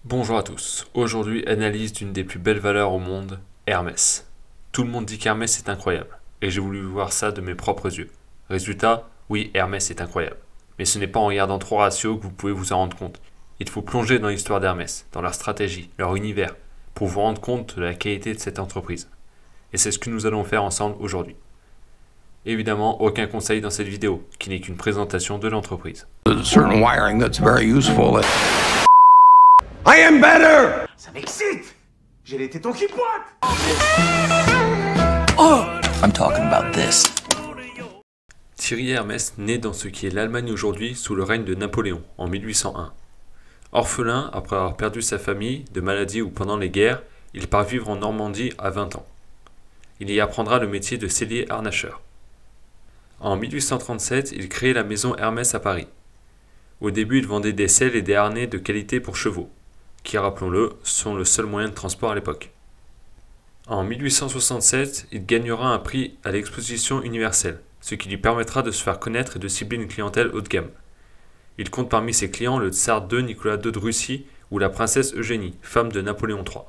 Bonjour à tous, aujourd'hui analyse d'une des plus belles valeurs au monde, Hermès. Tout le monde dit qu'Hermès est incroyable, et j'ai voulu voir ça de mes propres yeux. Résultat, oui, Hermès est incroyable. Mais ce n'est pas en regardant trois ratios que vous pouvez vous en rendre compte. Il faut plonger dans l'histoire d'Hermès, dans leur stratégie, leur univers, pour vous rendre compte de la qualité de cette entreprise. Et c'est ce que nous allons faire ensemble aujourd'hui. Évidemment, aucun conseil dans cette vidéo, qui n'est qu'une présentation de l'entreprise. There's a certain wiring that's very useful. I am better! Ça m'excite! J'ai les tétons qui pointent! Oh! I'm talking about this. Thierry Hermès naît dans ce qui est l'Allemagne aujourd'hui sous le règne de Napoléon en 1801. Orphelin après avoir perdu sa famille, de maladie ou pendant les guerres, il part vivre en Normandie à 20 ans. Il y apprendra le métier de sellier harnacheur. En 1837, il crée la maison Hermès à Paris. Au début, il vendait des selles et des harnais de qualité pour chevaux, qui, rappelons-le, sont le seul moyen de transport à l'époque. En 1867, il gagnera un prix à l'exposition universelle, ce qui lui permettra de se faire connaître et de cibler une clientèle haut de gamme. Il compte parmi ses clients le tsar II Nicolas II de Russie ou la princesse Eugénie, femme de Napoléon III.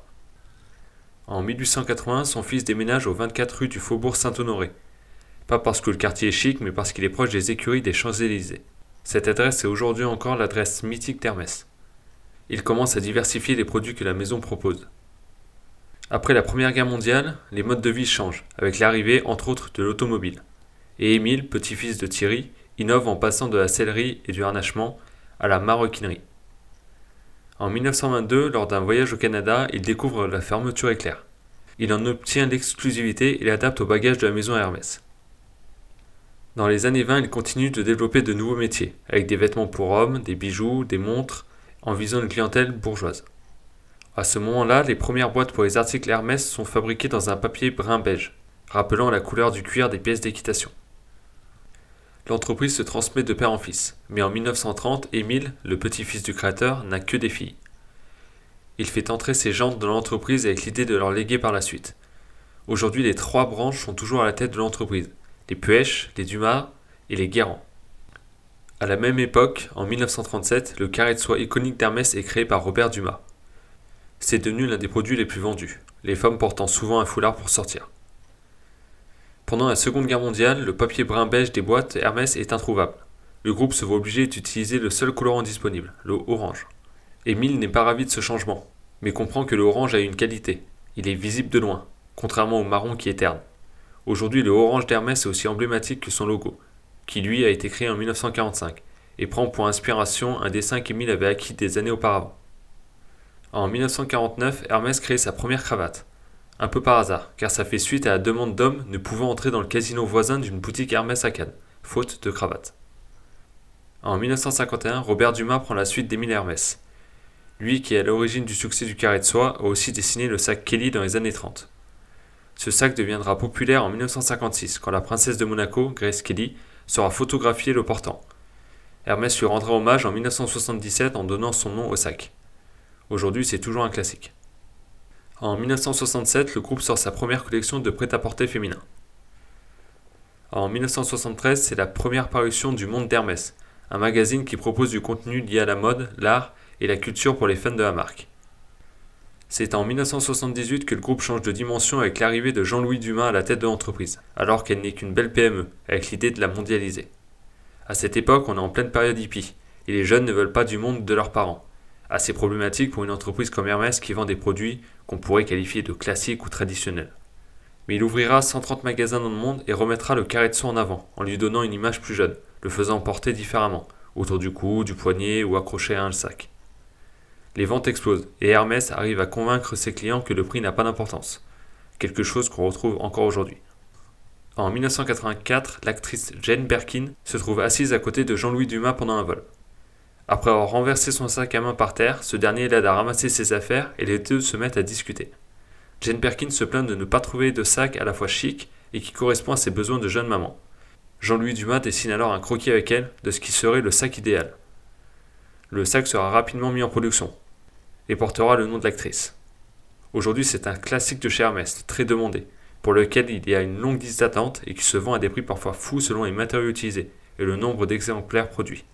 En 1880, son fils déménage aux 24 rue du Faubourg Saint-Honoré. Pas parce que le quartier est chic, mais parce qu'il est proche des écuries des Champs-Élysées. Cette adresse est aujourd'hui encore l'adresse mythique d'Hermès. Il commence à diversifier les produits que la maison propose. Après la Première Guerre mondiale, les modes de vie changent, avec l'arrivée entre autres de l'automobile. Et Émile, petit-fils de Thierry, innove en passant de la sellerie et du harnachement à la maroquinerie. En 1922, lors d'un voyage au Canada, il découvre la fermeture éclair. Il en obtient l'exclusivité et l'adapte au bagage de la maison Hermès. Dans les années 20, il continue de développer de nouveaux métiers, avec des vêtements pour hommes, des bijoux, des montres, en visant une clientèle bourgeoise. À ce moment-là, les premières boîtes pour les articles Hermès sont fabriquées dans un papier brun beige, rappelant la couleur du cuir des pièces d'équitation. L'entreprise se transmet de père en fils, mais en 1930, Émile, le petit-fils du créateur, n'a que des filles. Il fait entrer ses gendres dans l'entreprise avec l'idée de leur léguer par la suite. Aujourd'hui, les trois branches sont toujours à la tête de l'entreprise, les Puech, les Dumas et les Guérand. À la même époque, en 1937, le carré de soie iconique d'Hermès est créé par Robert Dumas. C'est devenu l'un des produits les plus vendus, les femmes portant souvent un foulard pour sortir. Pendant la Seconde Guerre mondiale, le papier brun beige des boîtes Hermès est introuvable. Le groupe se voit obligé d'utiliser le seul colorant disponible, le orange. Émile n'est pas ravi de ce changement, mais comprend que le orange a une qualité. Il est visible de loin, contrairement au marron qui est terne. Aujourd'hui, le orange d'Hermès est aussi emblématique que son logo, qui lui a été créé en 1945, et prend pour inspiration un dessin qu'Émile avait acquis des années auparavant. En 1949, Hermès crée sa première cravate. Un peu par hasard, car ça fait suite à la demande d'hommes ne pouvant entrer dans le casino voisin d'une boutique Hermès à Cannes, faute de cravate. En 1951, Robert Dumas prend la suite d'Émile Hermès. Lui qui est à l'origine du succès du carré de soie a aussi dessiné le sac Kelly dans les années 30. Ce sac deviendra populaire en 1956 quand la princesse de Monaco, Grace Kelly, sera photographiée le portant. Hermès lui rendra hommage en 1977 en donnant son nom au sac. Aujourd'hui, c'est toujours un classique. En 1967, le groupe sort sa première collection de prêt-à-porter féminin. En 1973, c'est la première parution du Monde d'Hermès, un magazine qui propose du contenu lié à la mode, l'art et la culture pour les fans de la marque. C'est en 1978 que le groupe change de dimension avec l'arrivée de Jean-Louis Dumas à la tête de l'entreprise, alors qu'elle n'est qu'une belle PME, avec l'idée de la mondialiser. À cette époque, on est en pleine période hippie, et les jeunes ne veulent pas du monde de leurs parents. Assez problématique pour une entreprise comme Hermès qui vend des produits qu'on pourrait qualifier de classiques ou traditionnels. Mais il ouvrira 130 magasins dans le monde et remettra le carré de soie en avant, en lui donnant une image plus jeune, le faisant porter différemment, autour du cou, du poignet ou accroché à un sac. Les ventes explosent et Hermès arrive à convaincre ses clients que le prix n'a pas d'importance, quelque chose qu'on retrouve encore aujourd'hui. En 1984, l'actrice Jane Birkin se trouve assise à côté de Jean-Louis Dumas pendant un vol. Après avoir renversé son sac à main par terre, ce dernier l'aide à ramasser ses affaires et les deux se mettent à discuter. Jane Birkin se plaint de ne pas trouver de sac à la fois chic et qui correspond à ses besoins de jeune maman. Jean-Louis Dumas dessine alors un croquis avec elle de ce qui serait le sac idéal. Le sac sera rapidement mis en production et portera le nom de l'actrice. Aujourd'hui, c'est un classique de chez Hermès, très demandé, pour lequel il y a une longue liste d'attente et qui se vend à des prix parfois fous selon les matériaux utilisés et le nombre d'exemplaires produits.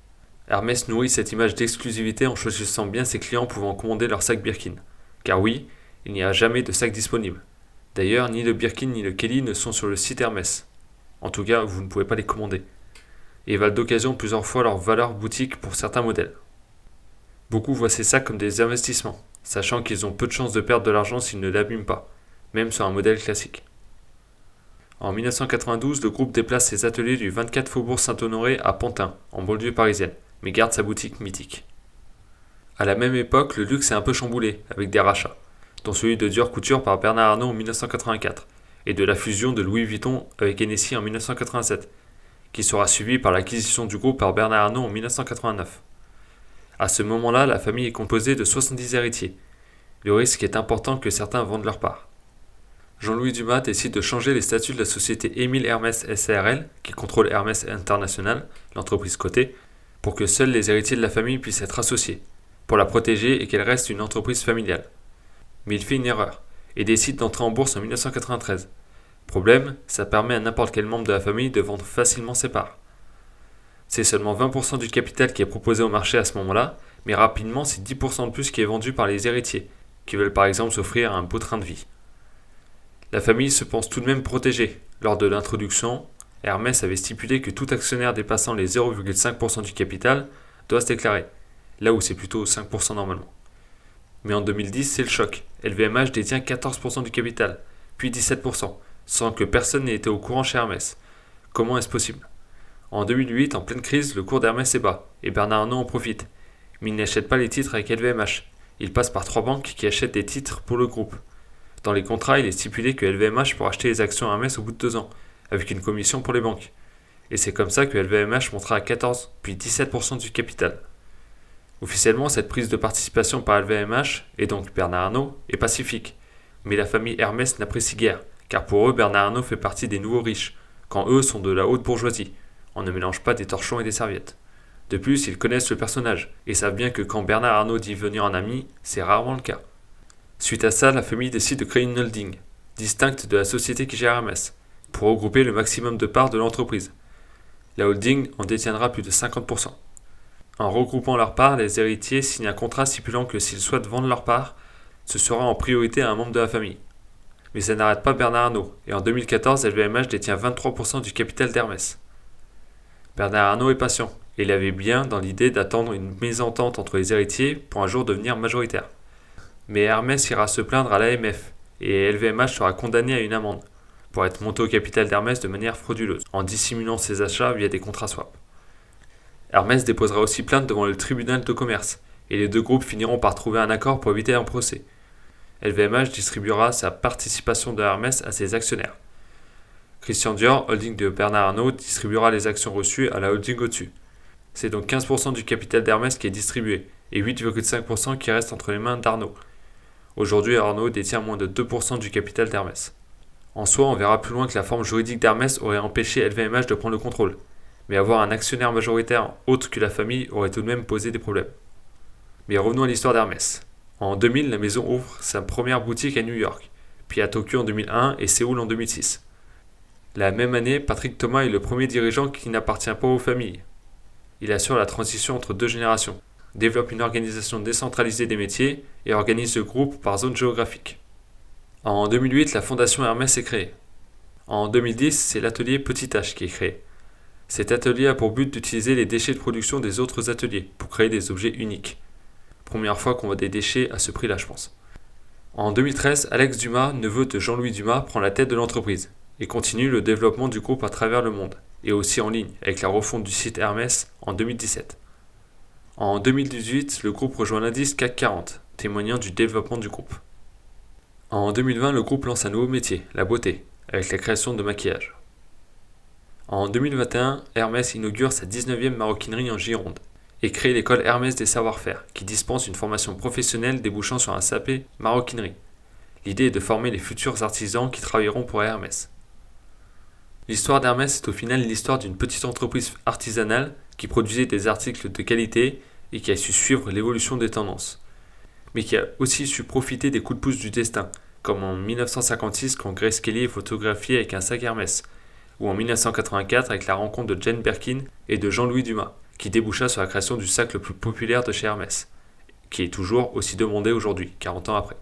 Hermès nourrit cette image d'exclusivité en choisissant bien ses clients pouvant commander leur sac Birkin. Car oui, il n'y a jamais de sac disponible. D'ailleurs, ni le Birkin ni le Kelly ne sont sur le site Hermès. En tout cas, vous ne pouvez pas les commander. Et valent d'occasion plusieurs fois leur valeur boutique pour certains modèles. Beaucoup voient ces sacs comme des investissements, sachant qu'ils ont peu de chances de perdre de l'argent s'ils ne l'abîment pas, même sur un modèle classique. En 1992, le groupe déplace ses ateliers du 24 Faubourg Saint-Honoré à Pantin, en banlieue parisienne, mais garde sa boutique mythique. À la même époque, le luxe est un peu chamboulé, avec des rachats, dont celui de Dior Couture par Bernard Arnault en 1984, et de la fusion de Louis Vuitton avec Hennessy en 1987, qui sera suivie par l'acquisition du groupe par Bernard Arnault en 1989. À ce moment-là, la famille est composée de 70 héritiers. Le risque est important que certains vendent leur part. Jean-Louis Dumas décide de changer les statuts de la société Émile Hermès SARL, qui contrôle Hermès International, l'entreprise cotée, pour que seuls les héritiers de la famille puissent être associés, pour la protéger et qu'elle reste une entreprise familiale. Mais il fait une erreur, et décide d'entrer en bourse en 1993. Problème, ça permet à n'importe quel membre de la famille de vendre facilement ses parts. C'est seulement 20% du capital qui est proposé au marché à ce moment-là, mais rapidement c'est 10% de plus qui est vendu par les héritiers, qui veulent par exemple s'offrir un beau train de vie. La famille se pense tout de même protégée. Lors de l'introduction, Hermès avait stipulé que tout actionnaire dépassant les 0,5% du capital doit se déclarer, là où c'est plutôt 5% normalement. Mais en 2010, c'est le choc. LVMH détient 14% du capital, puis 17%, sans que personne n'ait été au courant chez Hermès. Comment est-ce possible ? En 2008, en pleine crise, le cours d'Hermès est bas, et Bernard Arnault en profite. Mais il n'achète pas les titres avec LVMH. Il passe par 3 banques qui achètent des titres pour le groupe. Dans les contrats, il est stipulé que LVMH pourra acheter les actions Hermès au bout de 2 ans, avec une commission pour les banques. Et c'est comme ça que LVMH montera à 14 puis 17% du capital. Officiellement, cette prise de participation par LVMH, et donc Bernard Arnault, est pacifique. Mais la famille Hermès n'apprécie guère, car pour eux, Bernard Arnault fait partie des nouveaux riches, quand eux sont de la haute bourgeoisie. On ne mélange pas des torchons et des serviettes. De plus, ils connaissent le personnage, et savent bien que quand Bernard Arnault dit venir en ami, c'est rarement le cas. Suite à ça, la famille décide de créer une holding, distincte de la société qui gère Hermès, pour regrouper le maximum de parts de l'entreprise. La holding en détiendra plus de 50%. En regroupant leurs parts, les héritiers signent un contrat stipulant que s'ils souhaitent vendre leurs parts, ce sera en priorité à un membre de la famille. Mais ça n'arrête pas Bernard Arnault, et en 2014, LVMH détient 23% du capital d'Hermès. Bernard Arnault est patient, et il avait bien dans l'idée d'attendre une mésentente entre les héritiers pour un jour devenir majoritaire. Mais Hermès ira se plaindre à l'AMF, et LVMH sera condamné à une amende, pour être monté au capital d'Hermès de manière frauduleuse, en dissimulant ses achats via des contrats swap. Hermès déposera aussi plainte devant le tribunal de commerce, et les deux groupes finiront par trouver un accord pour éviter un procès. LVMH distribuera sa participation de Hermès à ses actionnaires. Christian Dior, holding de Bernard Arnault, distribuera les actions reçues à la holding au-dessus. C'est donc 15% du capital d'Hermès qui est distribué, et 8,5% qui reste entre les mains d'Arnault. Aujourd'hui, Arnault détient moins de 2% du capital d'Hermès. En soi, on verra plus loin que la forme juridique d'Hermès aurait empêché LVMH de prendre le contrôle, mais avoir un actionnaire majoritaire autre que la famille aurait tout de même posé des problèmes. Mais revenons à l'histoire d'Hermès. En 2000, la maison ouvre sa première boutique à New York, puis à Tokyo en 2001 et Séoul en 2006. La même année, Patrick Thomas est le premier dirigeant qui n'appartient pas aux familles. Il assure la transition entre deux générations, développe une organisation décentralisée des métiers et organise le groupe par zone géographique. En 2008, la fondation Hermès est créée. En 2010, c'est l'atelier Petit H qui est créé. Cet atelier a pour but d'utiliser les déchets de production des autres ateliers pour créer des objets uniques. Première fois qu'on voit des déchets à ce prix-là, je pense. En 2013, Alex Dumas, neveu de Jean-Louis Dumas, prend la tête de l'entreprise et continue le développement du groupe à travers le monde, et aussi en ligne, avec la refonte du site Hermès en 2017. En 2018, le groupe rejoint l'indice CAC 40, témoignant du développement du groupe. En 2020, le groupe lance un nouveau métier, la beauté, avec la création de maquillage. En 2021, Hermès inaugure sa 19e maroquinerie en Gironde et crée l'école Hermès des savoir-faire, qui dispense une formation professionnelle débouchant sur un CAP maroquinerie. L'idée est de former les futurs artisans qui travailleront pour Hermès. L'histoire d'Hermès est au final l'histoire d'une petite entreprise artisanale qui produisait des articles de qualité et qui a su suivre l'évolution des tendances, mais qui a aussi su profiter des coups de pouce du destin, comme en 1956 quand Grace Kelly est photographiée avec un sac Hermès, ou en 1984 avec la rencontre de Jane Birkin et de Jean-Louis Dumas, qui déboucha sur la création du sac le plus populaire de chez Hermès, qui est toujours aussi demandé aujourd'hui, 40 ans après.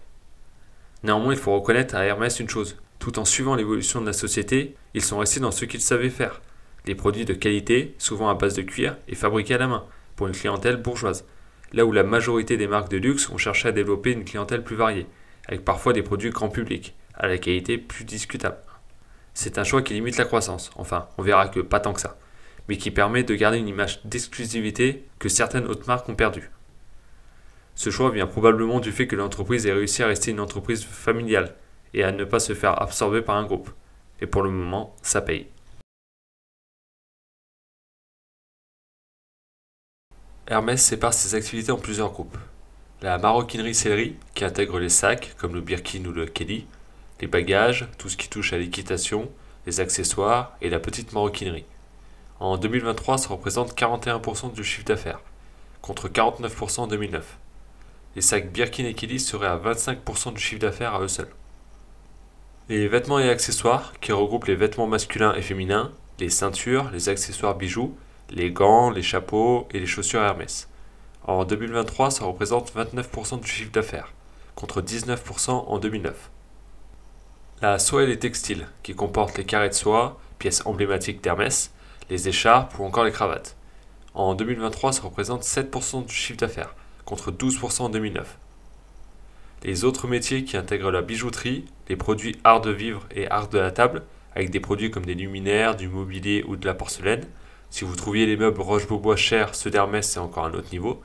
Néanmoins, il faut reconnaître à Hermès une chose, tout en suivant l'évolution de la société, ils sont restés dans ce qu'ils savaient faire, des produits de qualité, souvent à base de cuir et fabriqués à la main, pour une clientèle bourgeoise, là où la majorité des marques de luxe ont cherché à développer une clientèle plus variée, avec parfois des produits grand public, à la qualité plus discutable. C'est un choix qui limite la croissance, enfin, on verra que pas tant que ça, mais qui permet de garder une image d'exclusivité que certaines autres marques ont perdue. Ce choix vient probablement du fait que l'entreprise ait réussi à rester une entreprise familiale et à ne pas se faire absorber par un groupe. Et pour le moment, ça paye. Hermès sépare ses activités en plusieurs groupes. La maroquinerie-sellerie, qui intègre les sacs, comme le Birkin ou le Kelly, les bagages, tout ce qui touche à l'équitation, les accessoires et la petite maroquinerie. En 2023, ça représente 41% du chiffre d'affaires, contre 49% en 2009. Les sacs Birkin et Kelly seraient à 25% du chiffre d'affaires à eux seuls. Les vêtements et accessoires, qui regroupent les vêtements masculins et féminins, les ceintures, les accessoires bijoux, les gants, les chapeaux et les chaussures Hermès. En 2023, ça représente 29% du chiffre d'affaires, contre 19% en 2009. La soie et les textiles, qui comportent les carrés de soie, pièces emblématiques d'Hermès, les écharpes ou encore les cravates. En 2023, ça représente 7% du chiffre d'affaires, contre 12% en 2009. Les autres métiers qui intègrent la bijouterie, les produits art de vivre et art de la table, avec des produits comme des luminaires, du mobilier ou de la porcelaine. Si vous trouviez les meubles Roche-Beaubois chers, ceux d'Hermès c'est encore un autre niveau.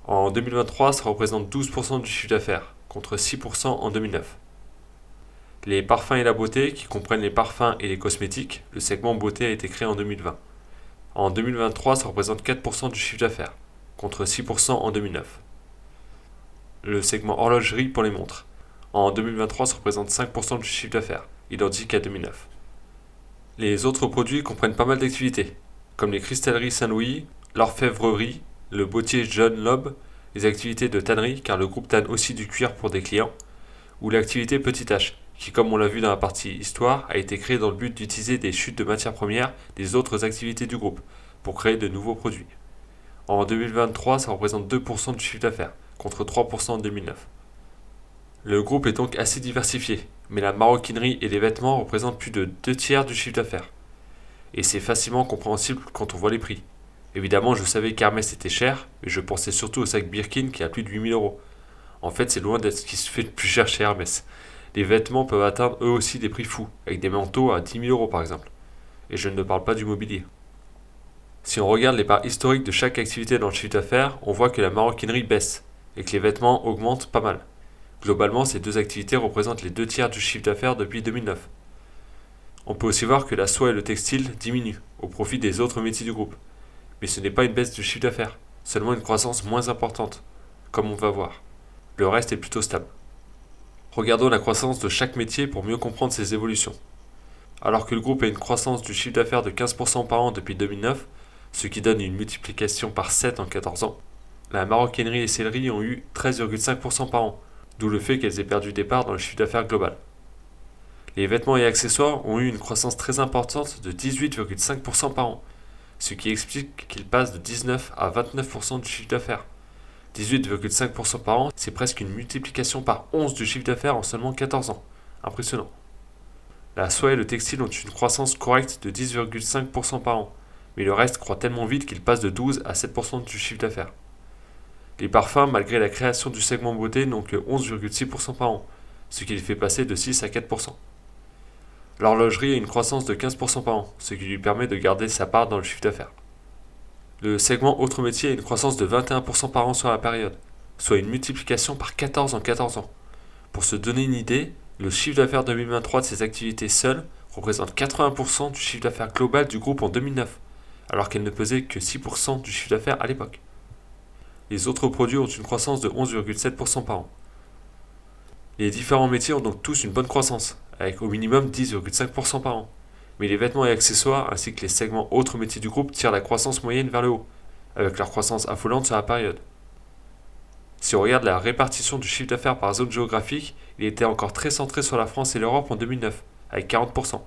En 2023, ça représente 12% du chiffre d'affaires, contre 6% en 2009. Les parfums et la beauté, qui comprennent les parfums et les cosmétiques, le segment beauté a été créé en 2020. En 2023, ça représente 4% du chiffre d'affaires, contre 6% en 2009. Le segment horlogerie pour les montres. En 2023, ça représente 5% du chiffre d'affaires, identique à 2009. Les autres produits comprennent pas mal d'activités, comme les cristalleries Saint-Louis, l'orfèvrerie, le bottier John Lobb, les activités de tannerie, car le groupe tanne aussi du cuir pour des clients, ou l'activité Petit H, qui, comme on l'a vu dans la partie histoire, a été créée dans le but d'utiliser des chutes de matières premières des autres activités du groupe, pour créer de nouveaux produits. En 2023, ça représente 2% du chiffre d'affaires, contre 3% en 2009. Le groupe est donc assez diversifié, mais la maroquinerie et les vêtements représentent plus de 2/3 du chiffre d'affaires. Et c'est facilement compréhensible quand on voit les prix. Évidemment, je savais qu'Hermès était cher, mais je pensais surtout au sac Birkin qui a plus de 8000 €. En fait, c'est loin d'être ce qui se fait le plus cher chez Hermès. Les vêtements peuvent atteindre eux aussi des prix fous, avec des manteaux à 10 000 € par exemple. Et je ne parle pas du mobilier. Si on regarde les parts historiques de chaque activité dans le chiffre d'affaires, on voit que la maroquinerie baisse, et que les vêtements augmentent pas mal. Globalement, ces deux activités représentent les 2/3 du chiffre d'affaires depuis 2009. On peut aussi voir que la soie et le textile diminuent, au profit des autres métiers du groupe. Mais ce n'est pas une baisse du chiffre d'affaires, seulement une croissance moins importante, comme on va voir. Le reste est plutôt stable. Regardons la croissance de chaque métier pour mieux comprendre ses évolutions. Alors que le groupe a une croissance du chiffre d'affaires de 15% par an depuis 2009, ce qui donne une multiplication par 7 en 14 ans, la maroquinerie et sellerie ont eu 13,5% par an, d'où le fait qu'elles aient perdu des parts dans le chiffre d'affaires global. Les vêtements et accessoires ont eu une croissance très importante de 18,5% par an, ce qui explique qu'ils passent de 19 à 29% du chiffre d'affaires. 18,5% par an, c'est presque une multiplication par 11 du chiffre d'affaires en seulement 14 ans. Impressionnant. La soie et le textile ont une croissance correcte de 10,5% par an, mais le reste croît tellement vite qu'il passe de 12 à 7% du chiffre d'affaires. Les parfums, malgré la création du segment beauté, n'ont que 11,6% par an, ce qui les fait passer de 6 à 4%. L'horlogerie a une croissance de 15% par an, ce qui lui permet de garder sa part dans le chiffre d'affaires. Le segment autres métiers a une croissance de 21% par an sur la période, soit une multiplication par 14 en 14 ans. Pour se donner une idée, le chiffre d'affaires 2023 de ces activités seules représente 80% du chiffre d'affaires global du groupe en 2009, alors qu'elle ne pesait que 6% du chiffre d'affaires à l'époque. Les autres produits ont une croissance de 11,7% par an. Les différents métiers ont donc tous une bonne croissance, avec au minimum 10,5% par an. Mais les vêtements et accessoires ainsi que les segments autres métiers du groupe tirent la croissance moyenne vers le haut, avec leur croissance affolante sur la période. Si on regarde la répartition du chiffre d'affaires par zone géographique, il était encore très centré sur la France et l'Europe en 2009, avec 40%.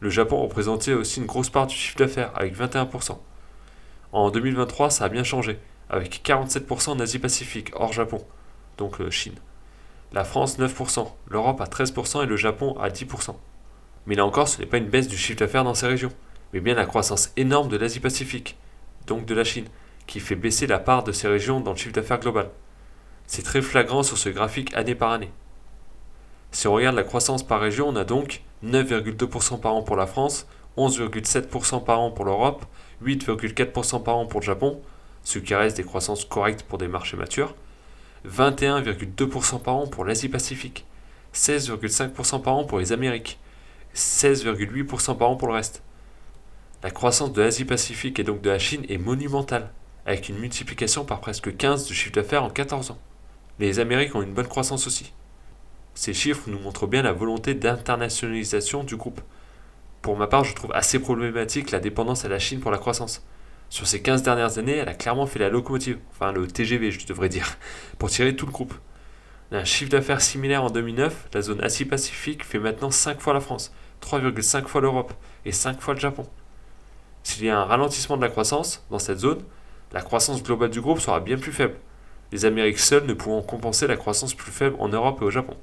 Le Japon représentait aussi une grosse part du chiffre d'affaires, avec 21%. En 2023, ça a bien changé, avec 47% en Asie-Pacifique, hors Japon, donc Chine. La France 9%, l'Europe à 13% et le Japon à 10%. Mais là encore, ce n'est pas une baisse du chiffre d'affaires dans ces régions, mais bien la croissance énorme de l'Asie-Pacifique, donc de la Chine, qui fait baisser la part de ces régions dans le chiffre d'affaires global. C'est très flagrant sur ce graphique année par année. Si on regarde la croissance par région, on a donc 9,2% par an pour la France, 11,7% par an pour l'Europe, 8,4% par an pour le Japon, ce qui reste des croissances correctes pour des marchés matures, 21,2% par an pour l'Asie-Pacifique, 16,5% par an pour les Amériques, 16,8% par an pour le reste. La croissance de l'Asie-Pacifique et donc de la Chine est monumentale, avec une multiplication par presque 15 du chiffre d'affaires en 14 ans. Les Amériques ont une bonne croissance aussi. Ces chiffres nous montrent bien la volonté d'internationalisation du groupe. Pour ma part, je trouve assez problématique la dépendance à la Chine pour la croissance. Sur ces 15 dernières années, elle a clairement fait la locomotive, enfin le TGV je devrais dire, pour tirer tout le groupe. Un chiffre d'affaires similaire en 2009, la zone Asie-Pacifique fait maintenant 5 fois la France, 3,5 fois l'Europe et 5 fois le Japon. S'il y a un ralentissement de la croissance dans cette zone, la croissance globale du groupe sera bien plus faible, les Amériques seules ne pouvant compenser la croissance plus faible en Europe et au Japon.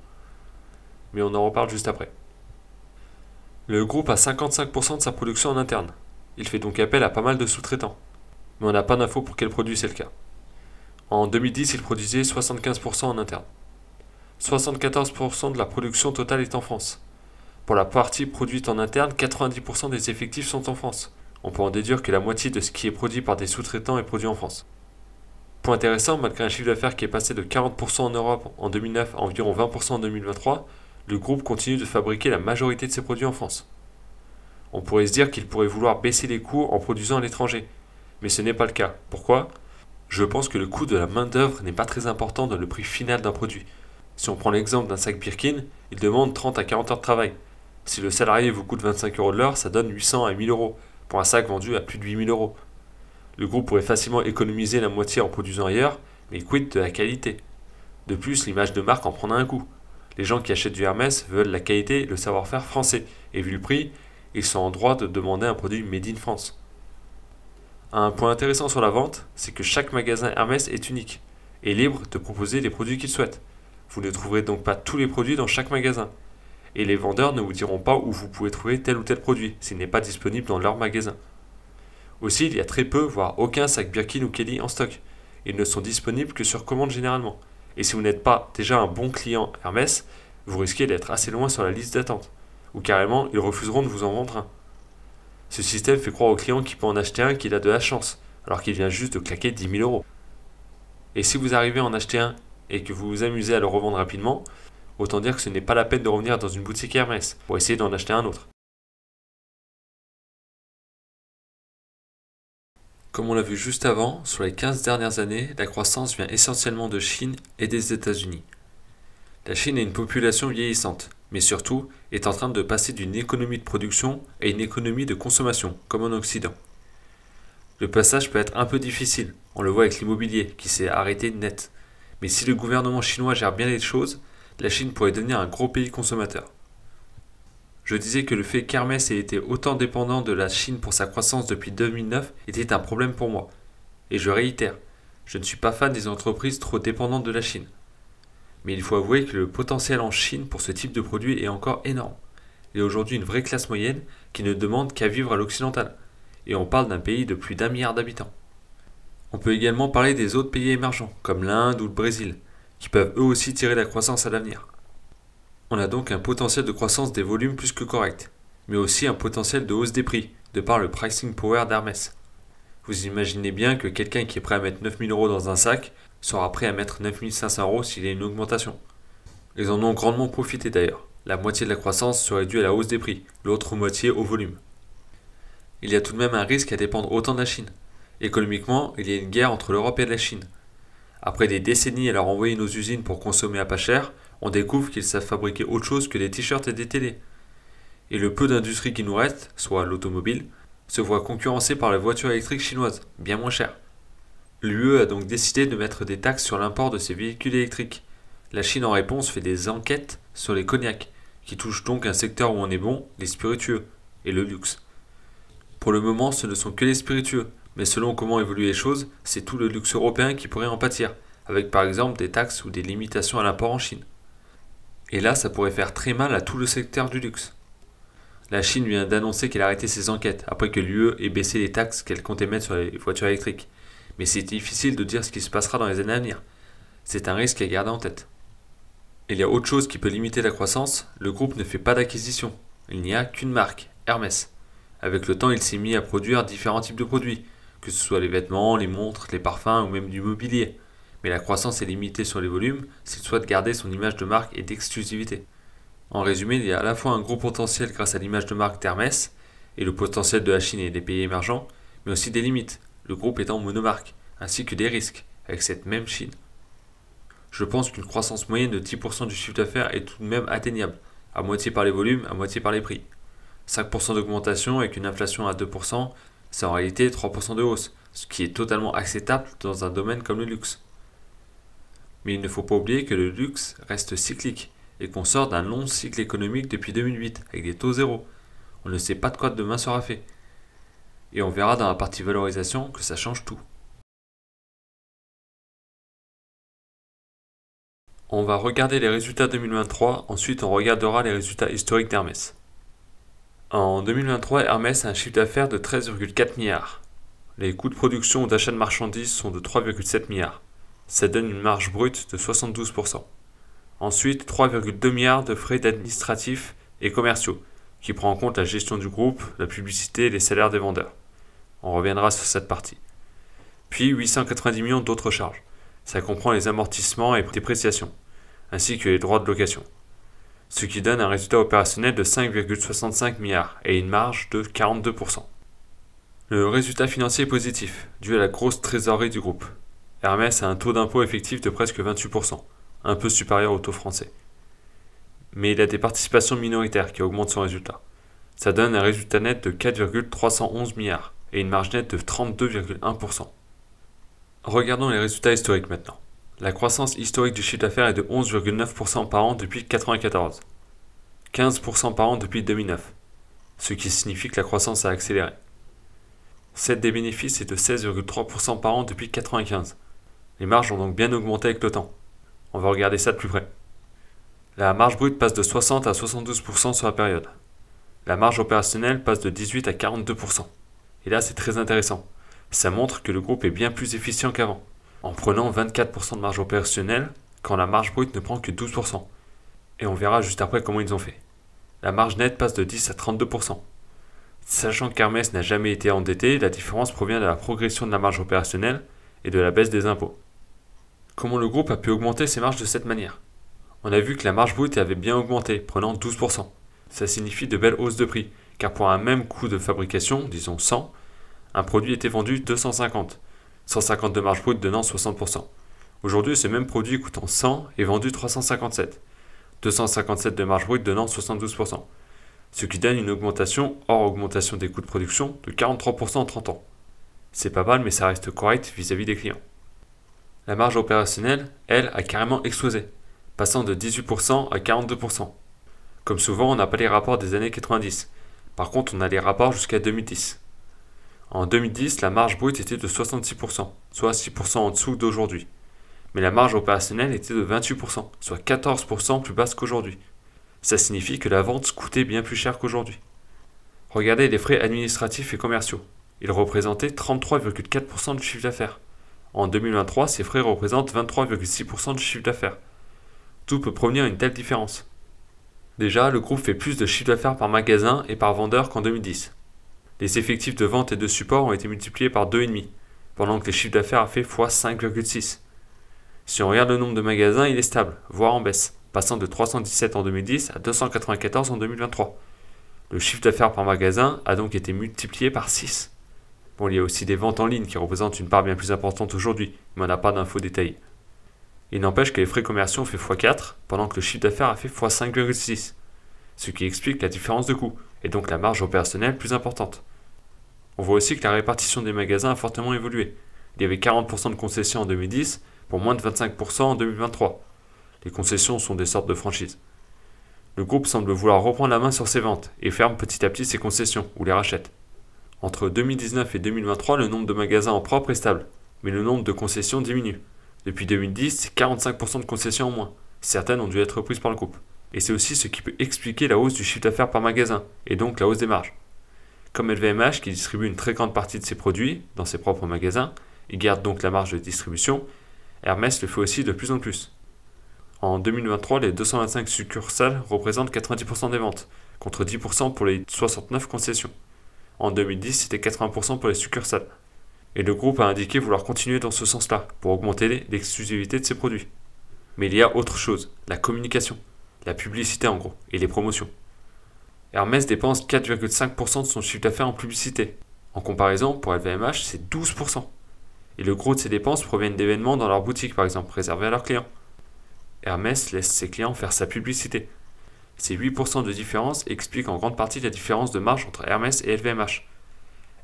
Mais on en reparle juste après. Le groupe a 55% de sa production en interne. Il fait donc appel à pas mal de sous-traitants. Mais on n'a pas d'infos pour quel produit c'est le cas. En 2010, il produisait 75% en interne. 74% de la production totale est en France. Pour la partie produite en interne, 90% des effectifs sont en France. On peut en déduire que la moitié de ce qui est produit par des sous-traitants est produit en France. Point intéressant, malgré un chiffre d'affaires qui est passé de 40% en Europe en 2009 à environ 20% en 2023, le groupe continue de fabriquer la majorité de ses produits en France. On pourrait se dire qu'il pourrait vouloir baisser les coûts en produisant à l'étranger, mais ce n'est pas le cas. Pourquoi ? Je pense que le coût de la main-d'œuvre n'est pas très important dans le prix final d'un produit. Si on prend l'exemple d'un sac Birkin, il demande 30 à 40 heures de travail. Si le salarié vous coûte 25 € de l'heure, ça donne 800 à 1000 € pour un sac vendu à plus de 8000 €. Le groupe pourrait facilement économiser la moitié en produisant ailleurs, mais quid de la qualité ? De plus, l'image de marque en prendra un coup. Les gens qui achètent du Hermès veulent la qualité et le savoir-faire français, et vu le prix, ils sont en droit de demander un produit made in France. Un point intéressant sur la vente, c'est que chaque magasin Hermès est unique, et libre de proposer les produits qu'il souhaite. Vous ne trouverez donc pas tous les produits dans chaque magasin, et les vendeurs ne vous diront pas où vous pouvez trouver tel ou tel produit, s'il n'est pas disponible dans leur magasin. Aussi, il y a très peu, voire aucun sac Birkin ou Kelly en stock. Ils ne sont disponibles que sur commande généralement. Et si vous n'êtes pas déjà un bon client Hermès, vous risquez d'être assez loin sur la liste d'attente. Ou carrément, ils refuseront de vous en vendre un. Ce système fait croire au client qu'il peut en acheter un qu'il a de la chance, alors qu'il vient juste de claquer 10 000 €. Et si vous arrivez à en acheter un et que vous vous amusez à le revendre rapidement, autant dire que ce n'est pas la peine de revenir dans une boutique Hermès pour essayer d'en acheter un autre. Comme on l'a vu juste avant, sur les 15 dernières années, la croissance vient essentiellement de Chine et des États-Unis. La Chine a une population vieillissante, mais surtout est en train de passer d'une économie de production à une économie de consommation, comme en Occident. Le passage peut être un peu difficile, on le voit avec l'immobilier qui s'est arrêté net. Mais si le gouvernement chinois gère bien les choses, la Chine pourrait devenir un gros pays consommateur. Je disais que le fait qu'Hermès ait été autant dépendant de la Chine pour sa croissance depuis 2009 était un problème pour moi. Et je réitère, je ne suis pas fan des entreprises trop dépendantes de la Chine. Mais il faut avouer que le potentiel en Chine pour ce type de produit est encore énorme. Il y a aujourd'hui une vraie classe moyenne qui ne demande qu'à vivre à l'occidental. Et on parle d'un pays de plus d'1 milliard d'habitants. On peut également parler des autres pays émergents, comme l'Inde ou le Brésil, qui peuvent eux aussi tirer la croissance à l'avenir. On a donc un potentiel de croissance des volumes plus que correct, mais aussi un potentiel de hausse des prix, de par le pricing power d'Hermès. Vous imaginez bien que quelqu'un qui est prêt à mettre 9 000 € dans un sac sera prêt à mettre 9 500 € s'il y a une augmentation. Ils en ont grandement profité d'ailleurs. La moitié de la croissance serait due à la hausse des prix, l'autre moitié au volume. Il y a tout de même un risque à dépendre autant de la Chine. Économiquement, il y a une guerre entre l'Europe et la Chine. Après des décennies à leur envoyer nos usines pour consommer à pas cher, on découvre qu'ils savent fabriquer autre chose que des t-shirts et des télés. Et le peu d'industrie qui nous reste, soit l'automobile, se voit concurrencé par les voitures électriques chinoises, bien moins chères. L'UE a donc décidé de mettre des taxes sur l'import de ces véhicules électriques. La Chine en réponse fait des enquêtes sur les cognacs, qui touchent donc un secteur où on est bon, les spiritueux, et le luxe. Pour le moment, ce ne sont que les spiritueux, Mais selon comment évoluent les choses, c'est tout le luxe européen qui pourrait en pâtir, avec par exemple des taxes ou des limitations à l'import en Chine. Et là, ça pourrait faire très mal à tout le secteur du luxe. La Chine vient d'annoncer qu'elle arrêtait ses enquêtes, après que l'UE ait baissé les taxes qu'elle comptait mettre sur les voitures électriques. Mais c'est difficile de dire ce qui se passera dans les années à venir. C'est un risque à garder en tête. Il y a autre chose qui peut limiter la croissance, le groupe ne fait pas d'acquisition. Il n'y a qu'une marque, Hermès. Avec le temps, il s'est mis à produire différents types de produits, que ce soit les vêtements, les montres, les parfums ou même du mobilier. Mais la croissance est limitée sur les volumes s'il souhaite garder son image de marque et d'exclusivité. En résumé, il y a à la fois un gros potentiel grâce à l'image de marque d'Hermès et le potentiel de la Chine et des pays émergents, mais aussi des limites, le groupe étant monomarque, ainsi que des risques avec cette même Chine. Je pense qu'une croissance moyenne de 10% du chiffre d'affaires est tout de même atteignable, à moitié par les volumes, à moitié par les prix. 5% d'augmentation avec une inflation à 2%, c'est en réalité 3% de hausse, ce qui est totalement acceptable dans un domaine comme le luxe. Mais il ne faut pas oublier que le luxe reste cyclique et qu'on sort d'un long cycle économique depuis 2008 avec des taux zéro. On ne sait pas de quoi demain sera fait. Et on verra dans la partie valorisation que ça change tout. On va regarder les résultats 2023, ensuite on regardera les résultats historiques d'Hermès. En 2023, Hermès a un chiffre d'affaires de 13,4 milliards. Les coûts de production ou d'achat de marchandises sont de 3,7 milliards. Ça donne une marge brute de 72%. Ensuite, 3,2 milliards de frais administratifs et commerciaux, qui prend en compte la gestion du groupe, la publicité et les salaires des vendeurs. On reviendra sur cette partie. Puis 890 millions d'autres charges. Ça comprend les amortissements et dépréciations, ainsi que les droits de location. Ce qui donne un résultat opérationnel de 5,65 milliards et une marge de 42%. Le résultat financier est positif, dû à la grosse trésorerie du groupe. Hermès a un taux d'impôt effectif de presque 28%, un peu supérieur au taux français. Mais il a des participations minoritaires qui augmentent son résultat. Ça donne un résultat net de 4,311 milliards et une marge nette de 32,1%. Regardons les résultats historiques maintenant. La croissance historique du chiffre d'affaires est de 11,9% par an depuis 1994, 15% par an depuis 2009, ce qui signifie que la croissance a accéléré. Celle des bénéfices est de 16,3% par an depuis 1995. Les marges ont donc bien augmenté avec le temps. On va regarder ça de plus près. La marge brute passe de 60 à 72% sur la période. La marge opérationnelle passe de 18 à 42%. Et là, c'est très intéressant. Ça montre que le groupe est bien plus efficient qu'avant, en prenant 24% de marge opérationnelle quand la marge brute ne prend que 12%. Et on verra juste après comment ils ont fait. La marge nette passe de 10 à 32%. Sachant qu'Hermès n'a jamais été endetté, la différence provient de la progression de la marge opérationnelle et de la baisse des impôts. Comment le groupe a pu augmenter ses marges de cette manière? On a vu que la marge brute avait bien augmenté, prenant 12%. Ça signifie de belles hausses de prix, car pour un même coût de fabrication, disons 100, un produit était vendu 250, 150 de marge brute donnant 60%. Aujourd'hui, ce même produit coûtant 100 est vendu 357, 257 de marge brute donnant 72%, ce qui donne une augmentation, hors augmentation des coûts de production, de 43% en 30 ans. C'est pas mal, mais ça reste correct vis-à-vis des clients. La marge opérationnelle, elle, a carrément explosé, passant de 18% à 42%. Comme souvent, on n'a pas les rapports des années 90. Par contre, on a les rapports jusqu'à 2010. En 2010, la marge brute était de 66%, soit 6% en dessous d'aujourd'hui. Mais la marge opérationnelle était de 28%, soit 14% plus basse qu'aujourd'hui. Ça signifie que la vente coûtait bien plus cher qu'aujourd'hui. Regardez les frais administratifs et commerciaux. Ils représentaient 33,4% du chiffre d'affaires. En 2023, ces frais représentent 23,6% du chiffre d'affaires. Tout peut provenir d'une telle différence. Déjà, le groupe fait plus de chiffre d'affaires par magasin et par vendeur qu'en 2010. Les effectifs de vente et de support ont été multipliés par 2,5, pendant que le chiffre d'affaires a fait x 5,6. Si on regarde le nombre de magasins, il est stable, voire en baisse, passant de 317 en 2010 à 294 en 2023. Le chiffre d'affaires par magasin a donc été multiplié par 6. Bon, il y a aussi des ventes en ligne qui représentent une part bien plus importante aujourd'hui, mais on n'a pas d'infos détaillées. Il n'empêche que les frais commerciaux ont fait x4, pendant que le chiffre d'affaires a fait x 5,6, ce qui explique la différence de coût, et donc la marge opérationnelle plus importante. On voit aussi que la répartition des magasins a fortement évolué. Il y avait 40% de concessions en 2010, pour moins de 25% en 2023. Les concessions sont des sortes de franchises. Le groupe semble vouloir reprendre la main sur ses ventes, et ferme petit à petit ses concessions, ou les rachète. Entre 2019 et 2023, le nombre de magasins en propre est stable, mais le nombre de concessions diminue. Depuis 2010, c'est 45% de concessions en moins. Certaines ont dû être reprises par le groupe. Et c'est aussi ce qui peut expliquer la hausse du chiffre d'affaires par magasin, et donc la hausse des marges. Comme LVMH, qui distribue une très grande partie de ses produits dans ses propres magasins, et garde donc la marge de distribution, Hermès le fait aussi de plus en plus. En 2023, les 225 succursales représentent 90% des ventes, contre 10% pour les 69 concessions. En 2010, c'était 80% pour les succursales. Et le groupe a indiqué vouloir continuer dans ce sens-là, pour augmenter l'exclusivité de ses produits. Mais il y a autre chose, la communication, la publicité en gros, et les promotions. Hermès dépense 4,5% de son chiffre d'affaires en publicité. En comparaison, pour LVMH, c'est 12%. Et le gros de ces dépenses proviennent d'événements dans leur boutique, par exemple, réservés à leurs clients. Hermès laisse ses clients faire sa publicité. Ces 8% de différence expliquent en grande partie la différence de marge entre Hermès et LVMH.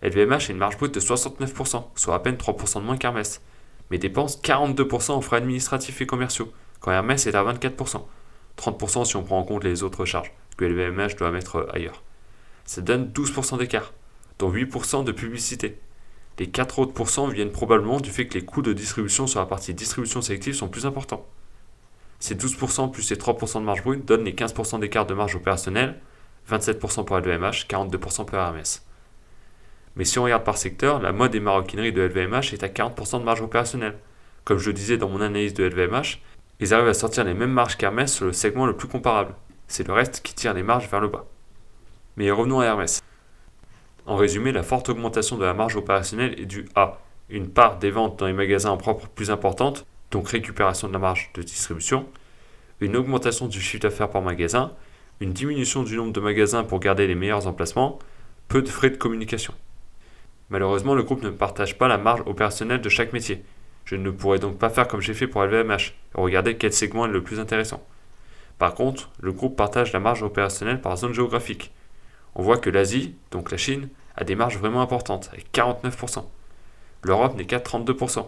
LVMH a une marge brute de 69%, soit à peine 3% de moins qu'Hermès, mais dépense 42% en frais administratifs et commerciaux, quand Hermès est à 24%. 30% si on prend en compte les autres charges que LVMH doit mettre ailleurs. Ça donne 12% d'écart, dont 8% de publicité. Les 4 autres pourcents viennent probablement du fait que les coûts de distribution sur la partie distribution sélective sont plus importants. Ces 12% plus les 3% de marge brute donnent les 15% d'écart de marge opérationnelle, 27% pour LVMH, 42% pour Hermès. Mais si on regarde par secteur, la mode et maroquinerie de LVMH est à 40% de marge opérationnelle. Comme je le disais dans mon analyse de LVMH, ils arrivent à sortir les mêmes marges qu'Hermès sur le segment le plus comparable. C'est le reste qui tire les marges vers le bas. Mais revenons à Hermès. En résumé, la forte augmentation de la marge opérationnelle est due à une part des ventes dans les magasins propres plus importante, donc récupération de la marge de distribution, une augmentation du chiffre d'affaires par magasin, une diminution du nombre de magasins pour garder les meilleurs emplacements, peu de frais de communication. Malheureusement, le groupe ne partage pas la marge opérationnelle de chaque métier. Je ne pourrais donc pas faire comme j'ai fait pour LVMH et regarder quel segment est le plus intéressant. Par contre, le groupe partage la marge opérationnelle par zone géographique. On voit que l'Asie, donc la Chine, a des marges vraiment importantes, avec 49%. L'Europe n'est qu'à 32%.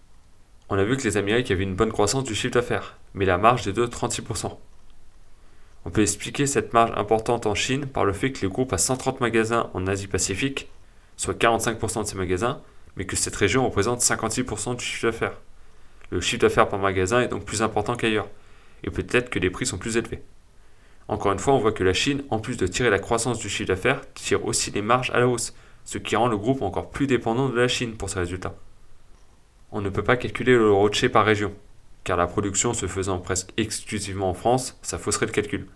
On a vu que les Amériques avaient une bonne croissance du chiffre d'affaires, mais la marge est de 36%. On peut expliquer cette marge importante en Chine par le fait que le groupe a 130 magasins en Asie-Pacifique, soit 45% de ces magasins, mais que cette région représente 56% du chiffre d'affaires. Le chiffre d'affaires par magasin est donc plus important qu'ailleurs, et peut-être que les prix sont plus élevés. Encore une fois, on voit que la Chine, en plus de tirer la croissance du chiffre d'affaires, tire aussi les marges à la hausse, ce qui rend le groupe encore plus dépendant de la Chine pour ses résultats. On ne peut pas calculer le ROCE par région, car la production se faisant presque exclusivement en France, ça fausserait le calcul.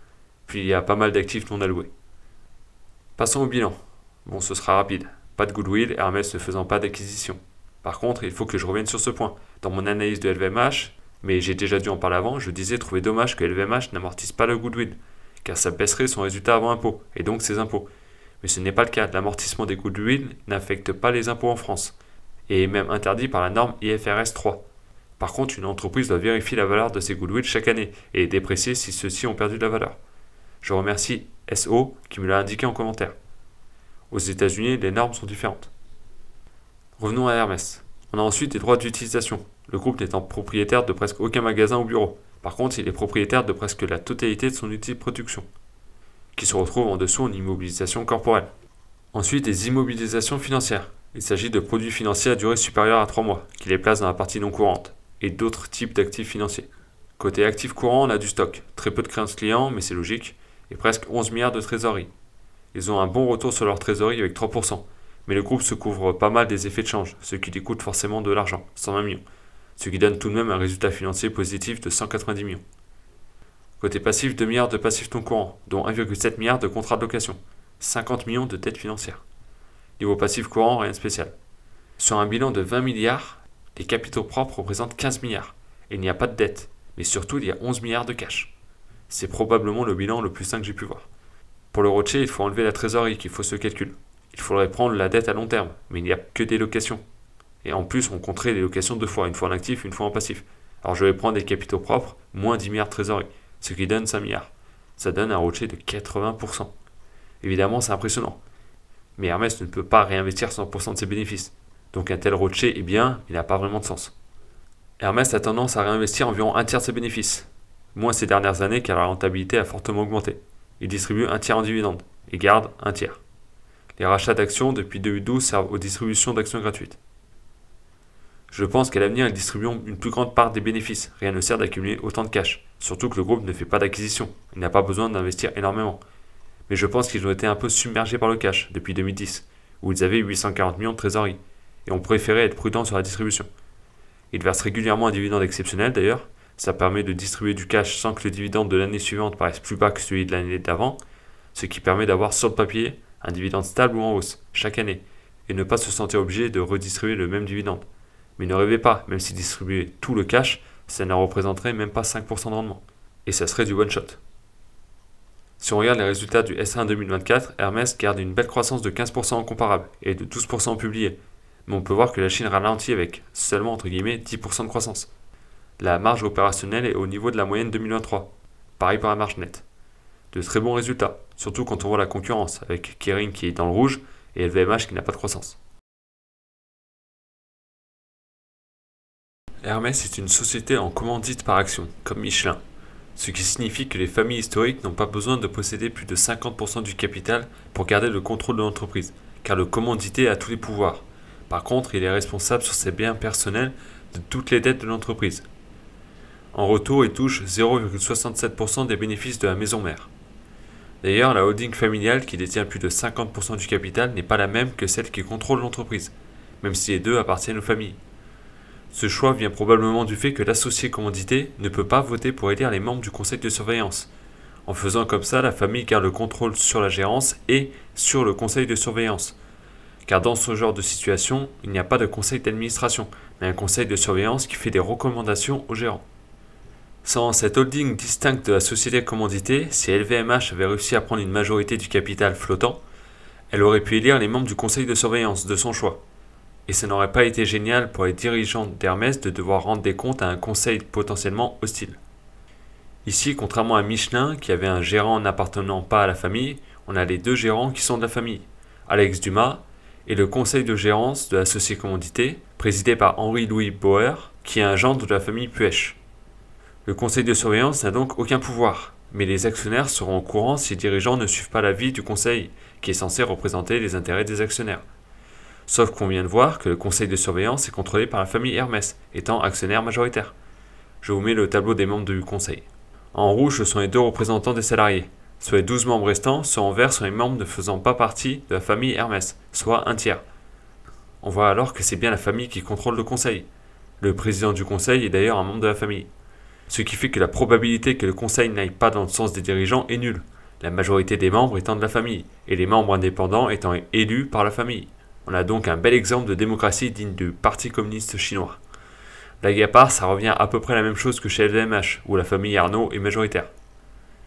Puis il y a pas mal d'actifs non alloués. Passons au bilan. Bon, ce sera rapide. Pas de goodwill, Hermès ne faisant pas d'acquisition. Par contre, il faut que je revienne sur ce point. Dans mon analyse de LVMH, mais j'ai déjà dû en parler avant, je disais trouver dommage que LVMH n'amortisse pas le goodwill, car ça baisserait son résultat avant impôt, et donc ses impôts. Mais ce n'est pas le cas, l'amortissement des goodwill n'affecte pas les impôts en France, et est même interdit par la norme IFRS 3. Par contre, une entreprise doit vérifier la valeur de ses goodwill chaque année, et les déprécier si ceux-ci ont perdu de la valeur. Je remercie SO qui me l'a indiqué en commentaire. Aux États-Unis, les normes sont différentes. Revenons à Hermès. On a ensuite des droits d'utilisation, le groupe n'étant propriétaire de presque aucun magasin ou bureau. Par contre, il est propriétaire de presque la totalité de son outil de production, qui se retrouve en dessous en immobilisation corporelle. Ensuite, des immobilisations financières. Il s'agit de produits financiers à durée supérieure à 3 mois, qui les placent dans la partie non courante, et d'autres types d'actifs financiers. Côté actifs courants, on a du stock, très peu de créances clients, mais c'est logique, et presque 11 milliards de trésorerie. Ils ont un bon retour sur leur trésorerie avec 3%, mais le groupe se couvre pas mal des effets de change, ce qui lui coûte forcément de l'argent, 120 millions, ce qui donne tout de même un résultat financier positif de 190 millions. Côté passif, 2 milliards de passifs non courants, dont 1,7 milliard de contrats de location, 50 millions de dettes financières. Niveau passif courant, rien de spécial. Sur un bilan de 20 milliards, les capitaux propres représentent 15 milliards, et il n'y a pas de dette, mais surtout il y a 11 milliards de cash. C'est probablement le bilan le plus sain que j'ai pu voir. Pour le ROCE, il faut enlever la trésorerie qui fausse le calcul. Il faudrait prendre la dette à long terme, mais il n'y a que des locations. Et en plus, on compterait les locations 2 fois, une fois en actif, une fois en passif. Alors je vais prendre des capitaux propres, moins 10 milliards de trésorerie, ce qui donne 5 milliards. Ça donne un ROCE de 80%. Évidemment, c'est impressionnant. Mais Hermès ne peut pas réinvestir 100% de ses bénéfices. Donc un tel ROCE est bien, il n'a pas vraiment de sens. Hermès a tendance à réinvestir environ un tiers de ses bénéfices. Moins ces dernières années car la rentabilité a fortement augmenté. Il distribue un tiers en dividendes et garde un tiers. Les rachats d'actions depuis 2012 servent aux distributions d'actions gratuites. Je pense qu'à l'avenir, ils distribueront une plus grande part des bénéfices. Rien ne sert d'accumuler autant de cash, surtout que le groupe ne fait pas d'acquisition. Il n'a pas besoin d'investir énormément. Mais je pense qu'ils ont été un peu submergés par le cash depuis 2010, où ils avaient 840 millions de trésorerie, et ont préféré être prudents sur la distribution. Ils versent régulièrement un dividende exceptionnel d'ailleurs, ça permet de distribuer du cash sans que le dividende de l'année suivante paraisse plus bas que celui de l'année d'avant, ce qui permet d'avoir sur le papier un dividende stable ou en hausse chaque année, et ne pas se sentir obligé de redistribuer le même dividende. Mais ne rêvez pas, même si distribuer tout le cash, ça ne représenterait même pas 5% de rendement, et ça serait du one shot. Si on regarde les résultats du S1 2024, Hermès garde une belle croissance de 15% en comparable et de 12% en publié. Mais on peut voir que la Chine ralentit avec seulement entre guillemets 10% de croissance. La marge opérationnelle est au niveau de la moyenne 2023. Pareil pour la marge nette. De très bons résultats, surtout quand on voit la concurrence, avec Kering qui est dans le rouge et LVMH qui n'a pas de croissance. Hermès est une société en commandite par action, comme Michelin. Ce qui signifie que les familles historiques n'ont pas besoin de posséder plus de 50% du capital pour garder le contrôle de l'entreprise, car le commandité a tous les pouvoirs. Par contre, il est responsable sur ses biens personnels de toutes les dettes de l'entreprise. En retour, il touche 0,67% des bénéfices de la maison mère. D'ailleurs, la holding familiale qui détient plus de 50% du capital n'est pas la même que celle qui contrôle l'entreprise, même si les deux appartiennent aux familles. Ce choix vient probablement du fait que l'associé commandité ne peut pas voter pour élire les membres du conseil de surveillance. En faisant comme ça, la famille garde le contrôle sur la gérance et sur le conseil de surveillance. Car dans ce genre de situation, il n'y a pas de conseil d'administration, mais un conseil de surveillance qui fait des recommandations aux gérants. Sans cette holding distincte de la société commanditée, si LVMH avait réussi à prendre une majorité du capital flottant, elle aurait pu élire les membres du conseil de surveillance de son choix. Et ça n'aurait pas été génial pour les dirigeants d'Hermès de devoir rendre des comptes à un conseil potentiellement hostile. Ici, contrairement à Michelin, qui avait un gérant n'appartenant pas à la famille, on a les deux gérants qui sont de la famille, Alex Dumas et le conseil de gérance de la société commandité, présidé par Henri-Louis Bauer, qui est un gendre de la famille Puech. Le conseil de surveillance n'a donc aucun pouvoir, mais les actionnaires seront au courant si les dirigeants ne suivent pas l'avis du conseil, qui est censé représenter les intérêts des actionnaires. Sauf qu'on vient de voir que le conseil de surveillance est contrôlé par la famille Hermès, étant actionnaire majoritaire. Je vous mets le tableau des membres du conseil. En rouge, ce sont les deux représentants des salariés. Sur les 12 membres restants, ceux en vert sont les membres ne faisant pas partie de la famille Hermès, soit un tiers. On voit alors que c'est bien la famille qui contrôle le conseil. Le président du conseil est d'ailleurs un membre de la famille. Ce qui fait que la probabilité que le conseil n'aille pas dans le sens des dirigeants est nulle, la majorité des membres étant de la famille, et les membres indépendants étant élus par la famille. On a donc un bel exemple de démocratie digne du Parti communiste chinois. Blague à part, ça revient à peu près la même chose que chez LVMH, où la famille Arnault est majoritaire.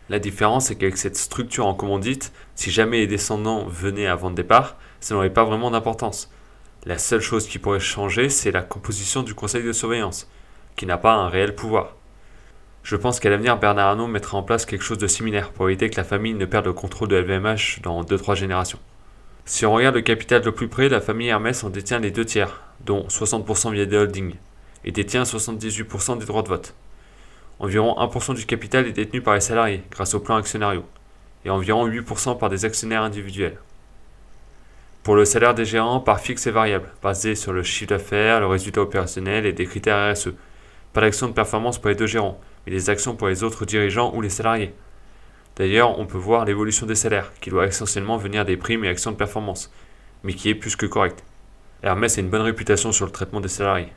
La différence, c'est qu'avec cette structure en commandite, si jamais les descendants venaient avant le départ, ça n'aurait pas vraiment d'importance. La seule chose qui pourrait changer, c'est la composition du conseil de surveillance, qui n'a pas un réel pouvoir. Je pense qu'à l'avenir, Bernard Arnault mettra en place quelque chose de similaire pour éviter que la famille ne perde le contrôle de LVMH dans 2-3 générations. Si on regarde le capital de plus près, la famille Hermès en détient les 2 tiers, dont 60% via des holdings, et détient 78% des droits de vote. Environ 1% du capital est détenu par les salariés, grâce au plan actionnariat, et environ 8% par des actionnaires individuels. Pour le salaire des gérants, part fixe et variable, basé sur le chiffre d'affaires, le résultat opérationnel et des critères RSE. Pas d'action de performance pour les deux gérants, mais des actions pour les autres dirigeants ou les salariés. D'ailleurs, on peut voir l'évolution des salaires, qui doit essentiellement venir des primes et actions de performance, mais qui est plus que correcte. Hermès a une bonne réputation sur le traitement des salariés.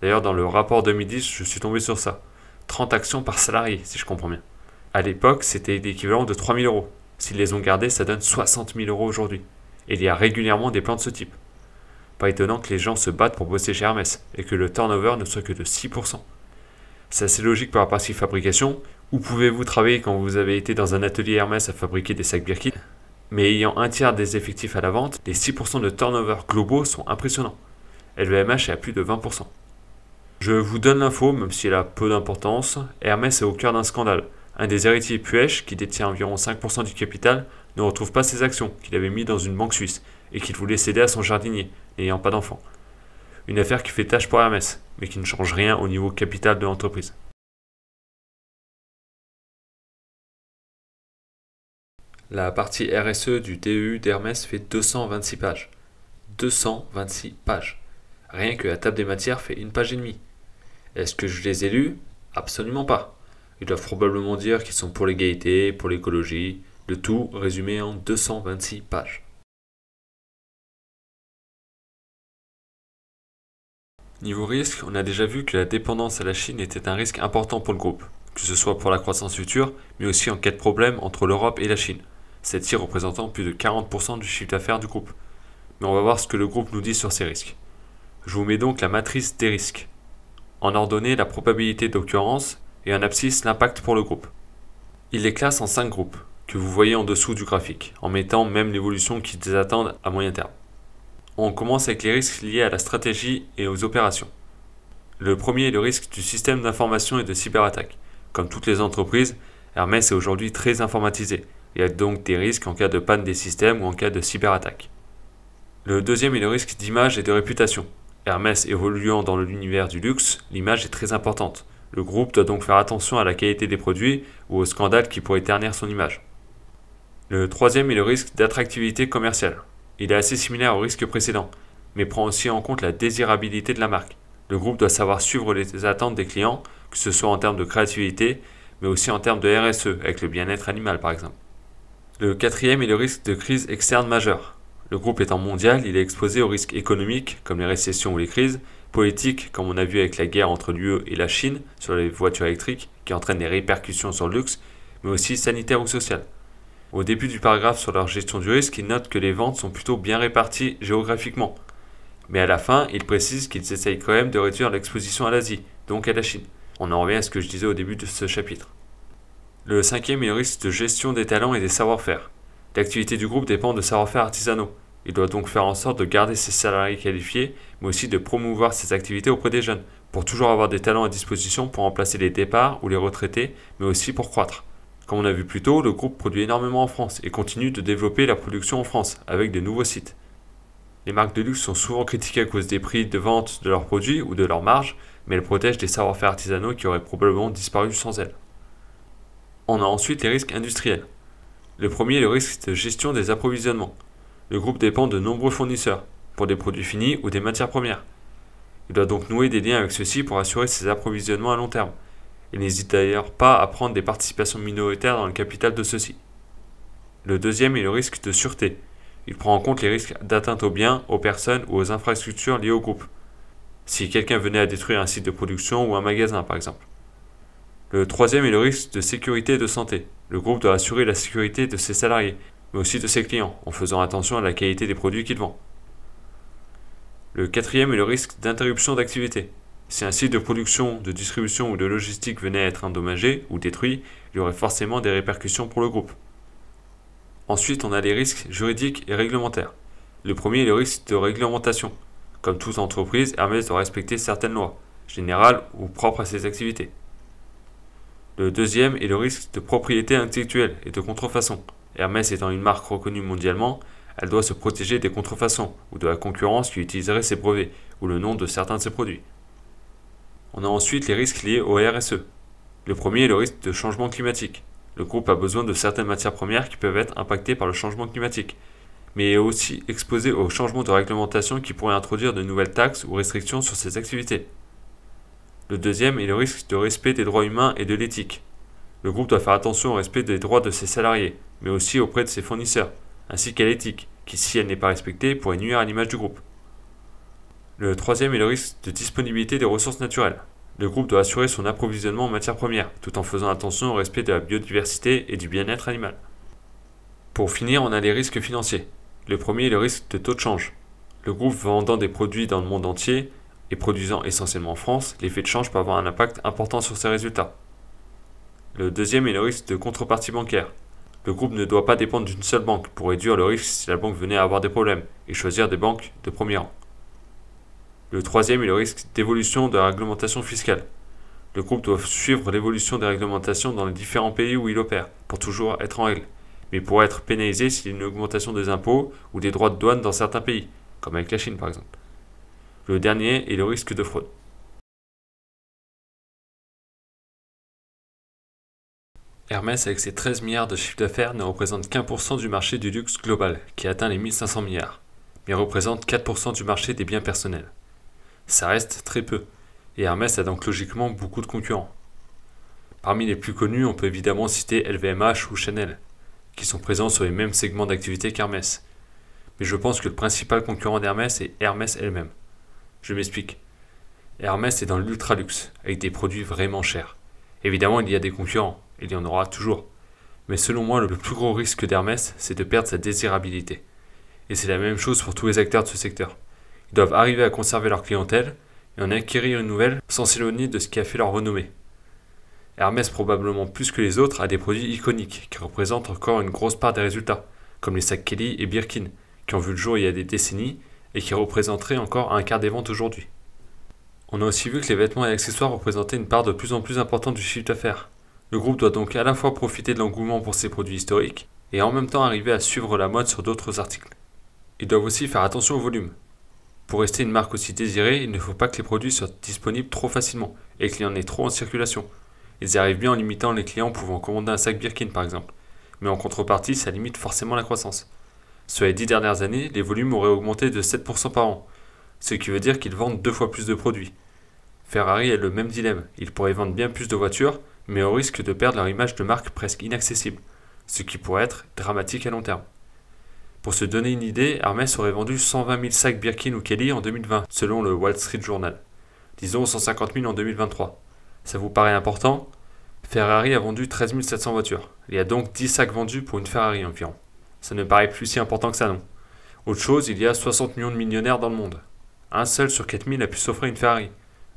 D'ailleurs, dans le rapport 2010, je suis tombé sur ça. 30 actions par salarié, si je comprends bien. À l'époque, c'était l'équivalent de 3 000 €. S'ils les ont gardés, ça donne 60 000 € aujourd'hui. Et il y a régulièrement des plans de ce type. Pas étonnant que les gens se battent pour bosser chez Hermès, et que le turnover ne soit que de 6%. C'est assez logique pour la partie fabrication. Où pouvez-vous travailler quand vous avez été dans un atelier Hermès à fabriquer des sacs Birkin? Mais ayant un tiers des effectifs à la vente, les 6% de turnover globaux sont impressionnants. LVMH est à plus de 20%. Je vous donne l'info, même si elle a peu d'importance. Hermès est au cœur d'un scandale. Un des héritiers Puech, qui détient environ 5% du capital, ne retrouve pas ses actions qu'il avait mises dans une banque suisse et qu'il voulait céder à son jardinier, n'ayant pas d'enfant. Une affaire qui fait tâche pour Hermès, mais qui ne change rien au niveau capital de l'entreprise. La partie RSE du DEU d'Hermès fait 226 pages. 226 pages. Rien que la table des matières fait 1 page et demie. Est-ce que je les ai lus? Absolument pas. Ils doivent probablement dire qu'ils sont pour l'égalité, pour l'écologie, le tout résumé en 226 pages. Niveau risque, on a déjà vu que la dépendance à la Chine était un risque important pour le groupe, que ce soit pour la croissance future, mais aussi en cas de problème entre l'Europe et la Chine, celle-ci représentant plus de 40% du chiffre d'affaires du groupe. Mais on va voir ce que le groupe nous dit sur ces risques. Je vous mets donc la matrice des risques. En ordonnée, la probabilité d'occurrence et en abscisse l'impact pour le groupe. Il les classe en 5 groupes, que vous voyez en dessous du graphique, en mettant même l'évolution qu'ils attendent à moyen terme. On commence avec les risques liés à la stratégie et aux opérations. Le premier est le risque du système d'information et de cyberattaque. Comme toutes les entreprises, Hermès est aujourd'hui très informatisé. Il y a donc des risques en cas de panne des systèmes ou en cas de cyberattaque. Le deuxième est le risque d'image et de réputation. Hermès évoluant dans l'univers du luxe, l'image est très importante. Le groupe doit donc faire attention à la qualité des produits ou aux scandales qui pourraient ternir son image. Le troisième est le risque d'attractivité commerciale. Il est assez similaire au risque précédent, mais prend aussi en compte la désirabilité de la marque. Le groupe doit savoir suivre les attentes des clients, que ce soit en termes de créativité, mais aussi en termes de RSE, avec le bien-être animal par exemple. Le quatrième est le risque de crise externe majeure. Le groupe étant mondial, il est exposé aux risques économiques, comme les récessions ou les crises, politiques, comme on a vu avec la guerre entre l'UE et la Chine sur les voitures électriques, qui entraînent des répercussions sur le luxe, mais aussi sanitaires ou sociales. Au début du paragraphe sur leur gestion du risque, ils notent que les ventes sont plutôt bien réparties géographiquement. Mais à la fin, ils précisent qu'ils essayent quand même de réduire l'exposition à l'Asie, donc à la Chine. On en revient à ce que je disais au début de ce chapitre. Le cinquième est le risque de gestion des talents et des savoir-faire. L'activité du groupe dépend de savoir-faire artisanaux. Il doit donc faire en sorte de garder ses salariés qualifiés, mais aussi de promouvoir ses activités auprès des jeunes, pour toujours avoir des talents à disposition pour remplacer les départs ou les retraités, mais aussi pour croître. Comme on a vu plus tôt, le groupe produit énormément en France et continue de développer la production en France avec de nouveaux sites. Les marques de luxe sont souvent critiquées à cause des prix de vente de leurs produits ou de leurs marges, mais elles protègent des savoir-faire artisanaux qui auraient probablement disparu sans elles. On a ensuite les risques industriels. Le premier est le risque de gestion des approvisionnements. Le groupe dépend de nombreux fournisseurs, pour des produits finis ou des matières premières. Il doit donc nouer des liens avec ceux-ci pour assurer ses approvisionnements à long terme. Il n'hésite d'ailleurs pas à prendre des participations minoritaires dans le capital de ceux-ci. Le deuxième est le risque de sûreté. Il prend en compte les risques d'atteinte aux biens, aux personnes ou aux infrastructures liées au groupe. Si quelqu'un venait à détruire un site de production ou un magasin par exemple. Le troisième est le risque de sécurité et de santé. Le groupe doit assurer la sécurité de ses salariés, mais aussi de ses clients, en faisant attention à la qualité des produits qu'il vend. Le quatrième est le risque d'interruption d'activité. Si un site de production, de distribution ou de logistique venait à être endommagé ou détruit, il y aurait forcément des répercussions pour le groupe. Ensuite, on a les risques juridiques et réglementaires. Le premier est le risque de réglementation. Comme toute entreprise, Hermès doit respecter certaines lois, générales ou propres à ses activités. Le deuxième est le risque de propriété intellectuelle et de contrefaçon. Hermès étant une marque reconnue mondialement, elle doit se protéger des contrefaçons ou de la concurrence qui utiliserait ses brevets ou le nom de certains de ses produits. On a ensuite les risques liés au RSE. Le premier est le risque de changement climatique. Le groupe a besoin de certaines matières premières qui peuvent être impactées par le changement climatique, mais est aussi exposé aux changements de réglementation qui pourraient introduire de nouvelles taxes ou restrictions sur ses activités. Le deuxième est le risque de respect des droits humains et de l'éthique. Le groupe doit faire attention au respect des droits de ses salariés, mais aussi auprès de ses fournisseurs, ainsi qu'à l'éthique, qui si elle n'est pas respectée pourrait nuire à l'image du groupe. Le troisième est le risque de disponibilité des ressources naturelles. Le groupe doit assurer son approvisionnement en matières premières, tout en faisant attention au respect de la biodiversité et du bien-être animal. Pour finir, on a les risques financiers. Le premier est le risque de taux de change. Le groupe vendant des produits dans le monde entier et produisant essentiellement en France, l'effet de change peut avoir un impact important sur ses résultats. Le deuxième est le risque de contrepartie bancaire. Le groupe ne doit pas dépendre d'une seule banque pour réduire le risque si la banque venait à avoir des problèmes et choisir des banques de premier rang. Le troisième est le risque d'évolution de la réglementation fiscale. Le groupe doit suivre l'évolution des réglementations dans les différents pays où il opère pour toujours être en règle, mais pourrait être pénalisé s'il y a une augmentation des impôts ou des droits de douane dans certains pays, comme avec la Chine par exemple. Le dernier est le risque de fraude. Hermès, avec ses 13 milliards de chiffre d'affaires, ne représente qu'1% du marché du luxe global, qui atteint les 1500 milliards, mais représente 4% du marché des biens personnels. Ça reste très peu, et Hermès a donc logiquement beaucoup de concurrents. Parmi les plus connus, on peut évidemment citer LVMH ou Chanel, qui sont présents sur les mêmes segments d'activité qu'Hermès. Mais je pense que le principal concurrent d'Hermès est Hermès elle-même. Je m'explique. Hermès est dans l'ultra-luxe, avec des produits vraiment chers. Évidemment, il y a des concurrents, il y en aura toujours. Mais selon moi, le plus gros risque d'Hermès, c'est de perdre sa désirabilité. Et c'est la même chose pour tous les acteurs de ce secteur. Ils doivent arriver à conserver leur clientèle et en acquérir une nouvelle sans s'éloigner de ce qui a fait leur renommée. Hermès, probablement plus que les autres, a des produits iconiques qui représentent encore une grosse part des résultats, comme les sacs Kelly et Birkin, qui ont vu le jour il y a des décennies et qui représenteraient encore un quart des ventes aujourd'hui. On a aussi vu que les vêtements et accessoires représentaient une part de plus en plus importante du chiffre d'affaires. Le groupe doit donc à la fois profiter de l'engouement pour ses produits historiques et en même temps arriver à suivre la mode sur d'autres articles. Ils doivent aussi faire attention au volume. Pour rester une marque aussi désirée, il ne faut pas que les produits soient disponibles trop facilement et qu'il y en ait trop en circulation. Ils y arrivent bien en limitant les clients pouvant commander un sac Birkin par exemple, mais en contrepartie ça limite forcément la croissance. Sur les 10 dernières années, les volumes auraient augmenté de 7% par an, ce qui veut dire qu'ils vendent 2 fois plus de produits. Ferrari a le même dilemme, ils pourraient vendre bien plus de voitures, mais au risque de perdre leur image de marque presque inaccessible, ce qui pourrait être dramatique à long terme. Pour se donner une idée, Hermès aurait vendu 120 000 sacs Birkin ou Kelly en 2020, selon le Wall Street Journal. Disons 150 000 en 2023. Ça vous paraît important ? Ferrari a vendu 13 700 voitures. Il y a donc 10 sacs vendus pour une Ferrari environ. Ça ne paraît plus si important que ça, non. Autre chose, il y a 60 millions de millionnaires dans le monde. Un seul sur 4000 a pu s'offrir une Ferrari.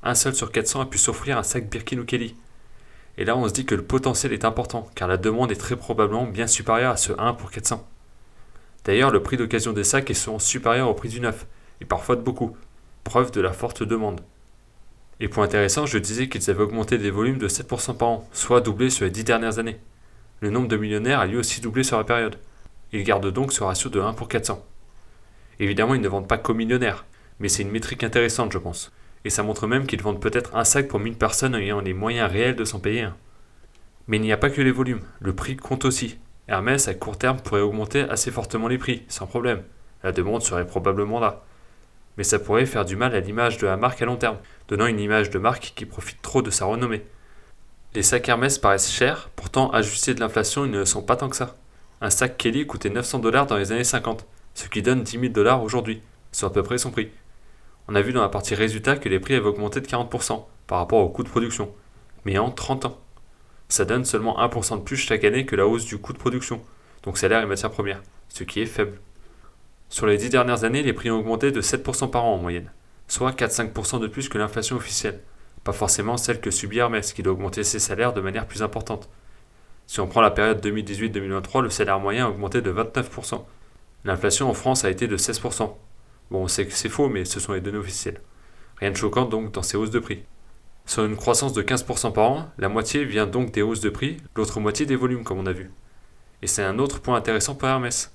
Un seul sur 400 a pu s'offrir un sac Birkin ou Kelly. Et là, on se dit que le potentiel est important, car la demande est très probablement bien supérieure à ce 1 pour 400. D'ailleurs, le prix d'occasion des sacs est souvent supérieur au prix du neuf, et parfois de beaucoup, preuve de la forte demande. Et point intéressant, je disais qu'ils avaient augmenté des volumes de 7% par an, soit doublé sur les 10 dernières années. Le nombre de millionnaires a lui aussi doublé sur la période. Ils gardent donc ce ratio de 1 pour 400. Évidemment, ils ne vendent pas qu'aux millionnaires, mais c'est une métrique intéressante, je pense. Et ça montre même qu'ils vendent peut-être un sac pour 1000 personnes ayant les moyens réels de s'en payer un. Mais il n'y a pas que les volumes, le prix compte aussi. Hermès, à court terme, pourrait augmenter assez fortement les prix, sans problème. La demande serait probablement là. Mais ça pourrait faire du mal à l'image de la marque à long terme, donnant une image de marque qui profite trop de sa renommée. Les sacs Hermès paraissent chers, pourtant ajustés de l'inflation, ils ne le sont pas tant que ça. Un sac Kelly coûtait 900 $ dans les années 50, ce qui donne 10 000 $ aujourd'hui, soit à peu près son prix. On a vu dans la partie résultats que les prix avaient augmenté de 40% par rapport au coût de production, mais en 30 ans. Ça donne seulement 1% de plus chaque année que la hausse du coût de production, donc salaire et matières premières, ce qui est faible. Sur les 10 dernières années, les prix ont augmenté de 7% par an en moyenne, soit 4-5% de plus que l'inflation officielle, pas forcément celle que subit Hermès qui doit augmenter ses salaires de manière plus importante. Si on prend la période 2018-2023, le salaire moyen a augmenté de 29%. L'inflation en France a été de 16%. Bon, on sait que c'est faux, mais ce sont les données officielles. Rien de choquant donc dans ces hausses de prix. Sur une croissance de 15% par an, la moitié vient donc des hausses de prix, l'autre moitié des volumes comme on a vu. Et c'est un autre point intéressant pour Hermès.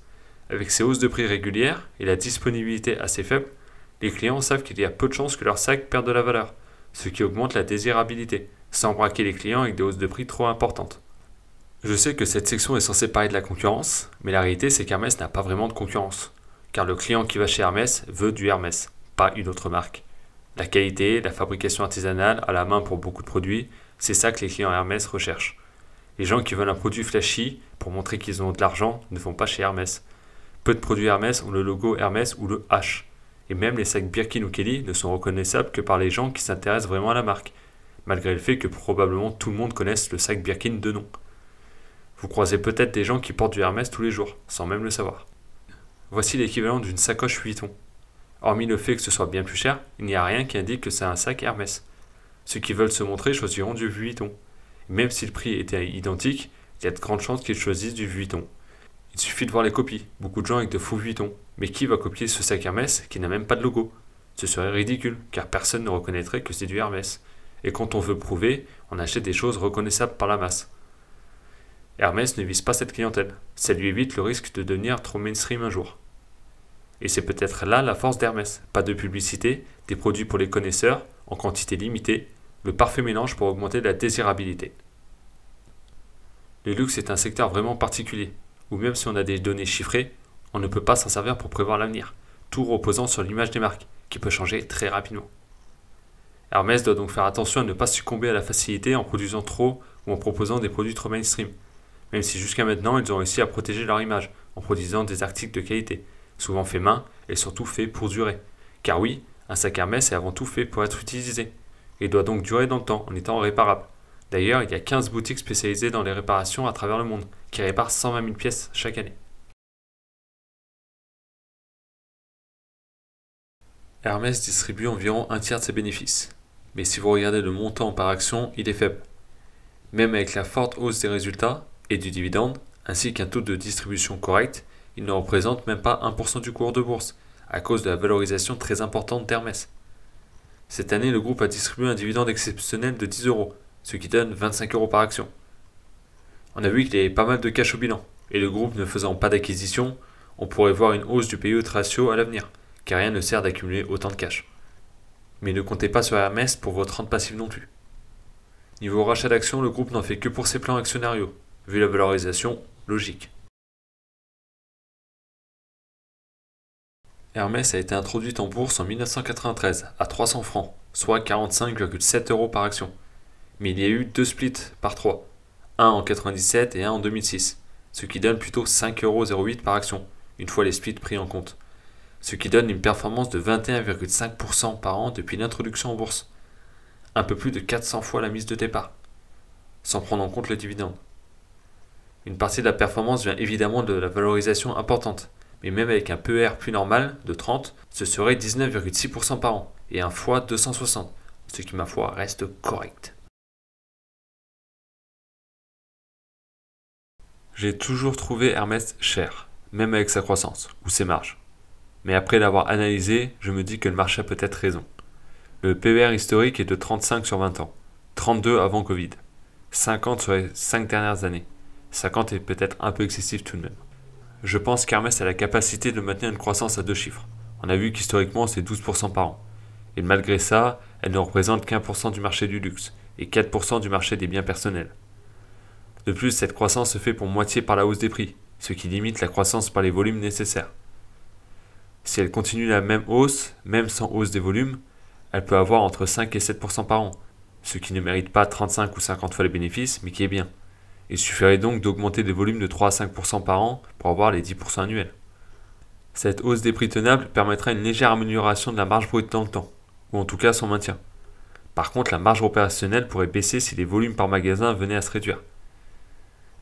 Avec ces hausses de prix régulières et la disponibilité assez faible, les clients savent qu'il y a peu de chances que leurs sacs perdent de la valeur, ce qui augmente la désirabilité, sans braquer les clients avec des hausses de prix trop importantes. Je sais que cette section est censée parler de la concurrence, mais la réalité c'est qu'Hermès n'a pas vraiment de concurrence. Car le client qui va chez Hermès veut du Hermès, pas une autre marque. La qualité, la fabrication artisanale, à la main pour beaucoup de produits, c'est ça que les clients Hermès recherchent. Les gens qui veulent un produit flashy, pour montrer qu'ils ont de l'argent, ne vont pas chez Hermès. Peu de produits Hermès ont le logo Hermès ou le H. Et même les sacs Birkin ou Kelly ne sont reconnaissables que par les gens qui s'intéressent vraiment à la marque, malgré le fait que probablement tout le monde connaisse le sac Birkin de nom. Vous croisez peut-être des gens qui portent du Hermès tous les jours, sans même le savoir. Voici l'équivalent d'une sacoche Vuitton. Hormis le fait que ce soit bien plus cher, il n'y a rien qui indique que c'est un sac Hermès. Ceux qui veulent se montrer choisiront du Vuitton. Même si le prix était identique, il y a de grandes chances qu'ils choisissent du Vuitton. Il suffit de voir les copies, beaucoup de gens avec de faux Vuitton. Mais qui va copier ce sac Hermès qui n'a même pas de logo ? Ce serait ridicule, car personne ne reconnaîtrait que c'est du Hermès. Et quand on veut prouver, on achète des choses reconnaissables par la masse. Hermès ne vise pas cette clientèle, ça lui évite le risque de devenir trop mainstream un jour. Et c'est peut-être là la force d'Hermès, pas de publicité, des produits pour les connaisseurs, en quantité limitée, le parfait mélange pour augmenter la désirabilité. Le luxe est un secteur vraiment particulier, où même si on a des données chiffrées, on ne peut pas s'en servir pour prévoir l'avenir, tout reposant sur l'image des marques, qui peut changer très rapidement. Hermès doit donc faire attention à ne pas succomber à la facilité en produisant trop ou en proposant des produits trop mainstream, même si jusqu'à maintenant ils ont réussi à protéger leur image en produisant des articles de qualité, souvent faits main et surtout faits pour durer. Car oui, un sac Hermès est avant tout fait pour être utilisé, et doit donc durer dans le temps en étant réparable. D'ailleurs, il y a 15 boutiques spécialisées dans les réparations à travers le monde, qui réparent 120 000 pièces chaque année. Hermès distribue environ un tiers de ses bénéfices. Mais si vous regardez le montant par action, il est faible. Même avec la forte hausse des résultats et du dividende, ainsi qu'un taux de distribution correct, il ne représente même pas 1% du cours de bourse, à cause de la valorisation très importante d'Hermès. Cette année, le groupe a distribué un dividende exceptionnel de 10 euros, ce qui donne 25 euros par action. On a vu qu'il y avait pas mal de cash au bilan, et le groupe ne faisant pas d'acquisition, on pourrait voir une hausse du PE ratio à l'avenir, car rien ne sert d'accumuler autant de cash. Mais ne comptez pas sur Hermès pour votre rente passive non plus. Niveau rachat d'actions, le groupe n'en fait que pour ses plans actionnariaux, vu la valorisation logique. Hermès a été introduite en bourse en 1993 à 300 francs, soit 45,7 euros par action. Mais il y a eu 2 splits par 3, un en 1997 et un en 2006, ce qui donne plutôt 5,08 euros par action, une fois les splits pris en compte. Ce qui donne une performance de 21,5% par an depuis l'introduction en bourse. Un peu plus de 400 fois la mise de départ, sans prendre en compte le dividende. Une partie de la performance vient évidemment de la valorisation importante, mais même avec un PER plus normal de 30, ce serait 19,6% par an, et un fois 260, ce qui ma foi reste correct. J'ai toujours trouvé Hermès cher, même avec sa croissance, ou ses marges. Mais après l'avoir analysé, je me dis que le marché a peut-être raison. Le PER historique est de 35 sur 20 ans, 32 avant Covid, 50 sur les 5 dernières années. 50 est peut-être un peu excessif tout de même. Je pense qu'Hermès a la capacité de maintenir une croissance à 2 chiffres. On a vu qu'historiquement c'est 12% par an. Et malgré ça, elle ne représente qu'1% du marché du luxe et 4% du marché des biens personnels. De plus, cette croissance se fait pour moitié par la hausse des prix, ce qui limite la croissance par les volumes nécessaires. Si elle continue la même hausse, même sans hausse des volumes, elle peut avoir entre 5 et 7% par an, ce qui ne mérite pas 35 ou 50 fois les bénéfices, mais qui est bien. Il suffirait donc d'augmenter des volumes de 3 à 5% par an pour avoir les 10% annuels. Cette hausse des prix tenables permettra une légère amélioration de la marge brute dans le temps, ou en tout cas son maintien. Par contre, la marge opérationnelle pourrait baisser si les volumes par magasin venaient à se réduire.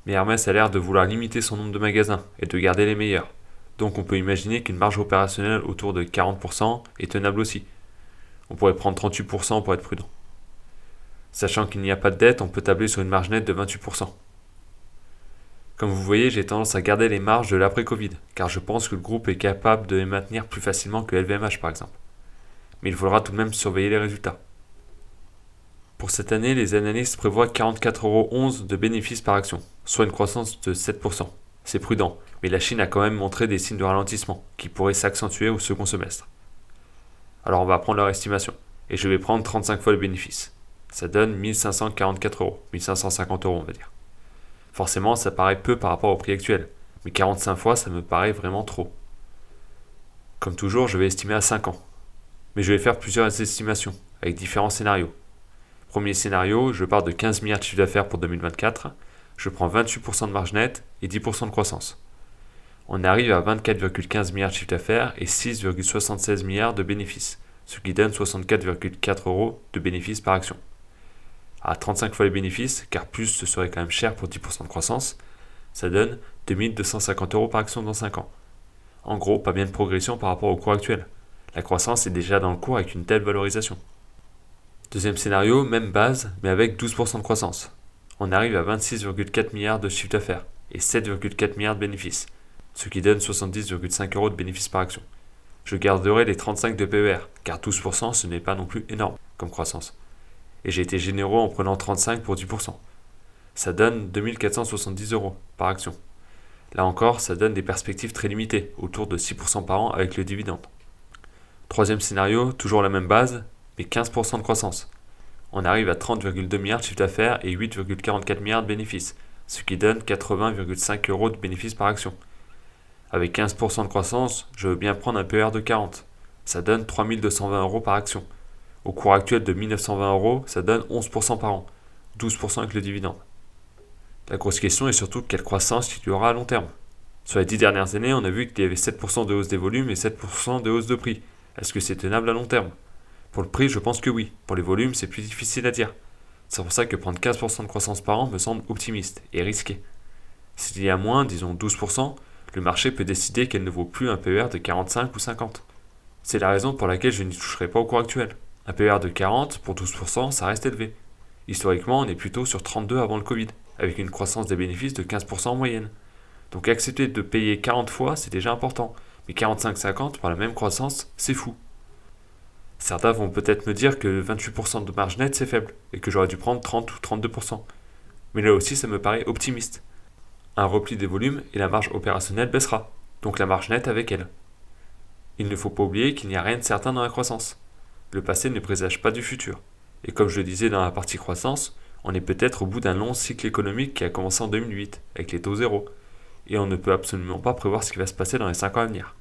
Mais Hermès a l'air de vouloir limiter son nombre de magasins et de garder les meilleurs. Donc on peut imaginer qu'une marge opérationnelle autour de 40% est tenable aussi. On pourrait prendre 38% pour être prudent. Sachant qu'il n'y a pas de dette, on peut tabler sur une marge nette de 28%. Comme vous voyez, j'ai tendance à garder les marges de l'après-Covid, car je pense que le groupe est capable de les maintenir plus facilement que LVMH par exemple. Mais il faudra tout de même surveiller les résultats. Pour cette année, les analystes prévoient 44,11 € de bénéfices par action, soit une croissance de 7%. C'est prudent, mais la Chine a quand même montré des signes de ralentissement, qui pourraient s'accentuer au second semestre. Alors on va prendre leur estimation, et je vais prendre 35 fois le bénéfice. Ça donne 1544 €, 1550 € on va dire. Forcément, ça paraît peu par rapport au prix actuel, mais 45 fois, ça me paraît vraiment trop. Comme toujours, je vais estimer à 5 ans. Mais je vais faire plusieurs estimations, avec différents scénarios. Premier scénario, je pars de 15 milliards de chiffre d'affaires pour 2024, je prends 28% de marge nette et 10% de croissance. On arrive à 24,15 milliards de chiffre d'affaires et 6,76 milliards de bénéfices, ce qui donne 64,4 € de bénéfices par action. À 35 fois les bénéfices, car plus ce serait quand même cher pour 10% de croissance, ça donne 2250 € par action dans 5 ans. En gros, pas bien de progression par rapport au cours actuel. La croissance est déjà dans le cours avec une telle valorisation. Deuxième scénario, même base, mais avec 12% de croissance. On arrive à 26,4 milliards de chiffre d'affaires et 7,4 milliards de bénéfices, ce qui donne 70,5 € de bénéfices par action. Je garderai les 35 de PER, car 12% ce n'est pas non plus énorme comme croissance. Et j'ai été généreux en prenant 35 pour 10%. Ça donne 2470 € par action. Là encore, ça donne des perspectives très limitées, autour de 6% par an avec le dividende. Troisième scénario, toujours la même base, mais 15% de croissance. On arrive à 30,2 milliards de chiffre d'affaires et 8,44 milliards de bénéfices, ce qui donne 80,5 € de bénéfices par action. Avec 15% de croissance, je veux bien prendre un PER de 40. Ça donne 3220 € par action. Au cours actuel de 1920 €, ça donne 11% par an, 12% avec le dividende. La grosse question est surtout quelle croissance il y aura à long terme. Sur les 10 dernières années, on a vu qu'il y avait 7% de hausse des volumes et 7% de hausse de prix. Est-ce que c'est tenable à long terme? Pour le prix, je pense que oui. Pour les volumes, c'est plus difficile à dire. C'est pour ça que prendre 15% de croissance par an me semble optimiste et risqué. S'il y a moins, disons 12%, le marché peut décider qu'elle ne vaut plus un PER de 45 ou 50. C'est la raison pour laquelle je n'y toucherai pas au cours actuel. Un PER de 40 pour 12%, ça reste élevé. Historiquement, on est plutôt sur 32 avant le Covid, avec une croissance des bénéfices de 15% en moyenne. Donc accepter de payer 40 fois, c'est déjà important. Mais 45-50 pour la même croissance, c'est fou. Certains vont peut-être me dire que 28% de marge nette, c'est faible, et que j'aurais dû prendre 30 ou 32%. Mais là aussi, ça me paraît optimiste. Un repli des volumes et la marge opérationnelle baissera, donc la marge nette avec elle. Il ne faut pas oublier qu'il n'y a rien de certain dans la croissance. Le passé ne présage pas du futur. Et comme je le disais dans la partie croissance, on est peut-être au bout d'un long cycle économique qui a commencé en 2008, avec les taux zéro, et on ne peut absolument pas prévoir ce qui va se passer dans les 5 ans à venir.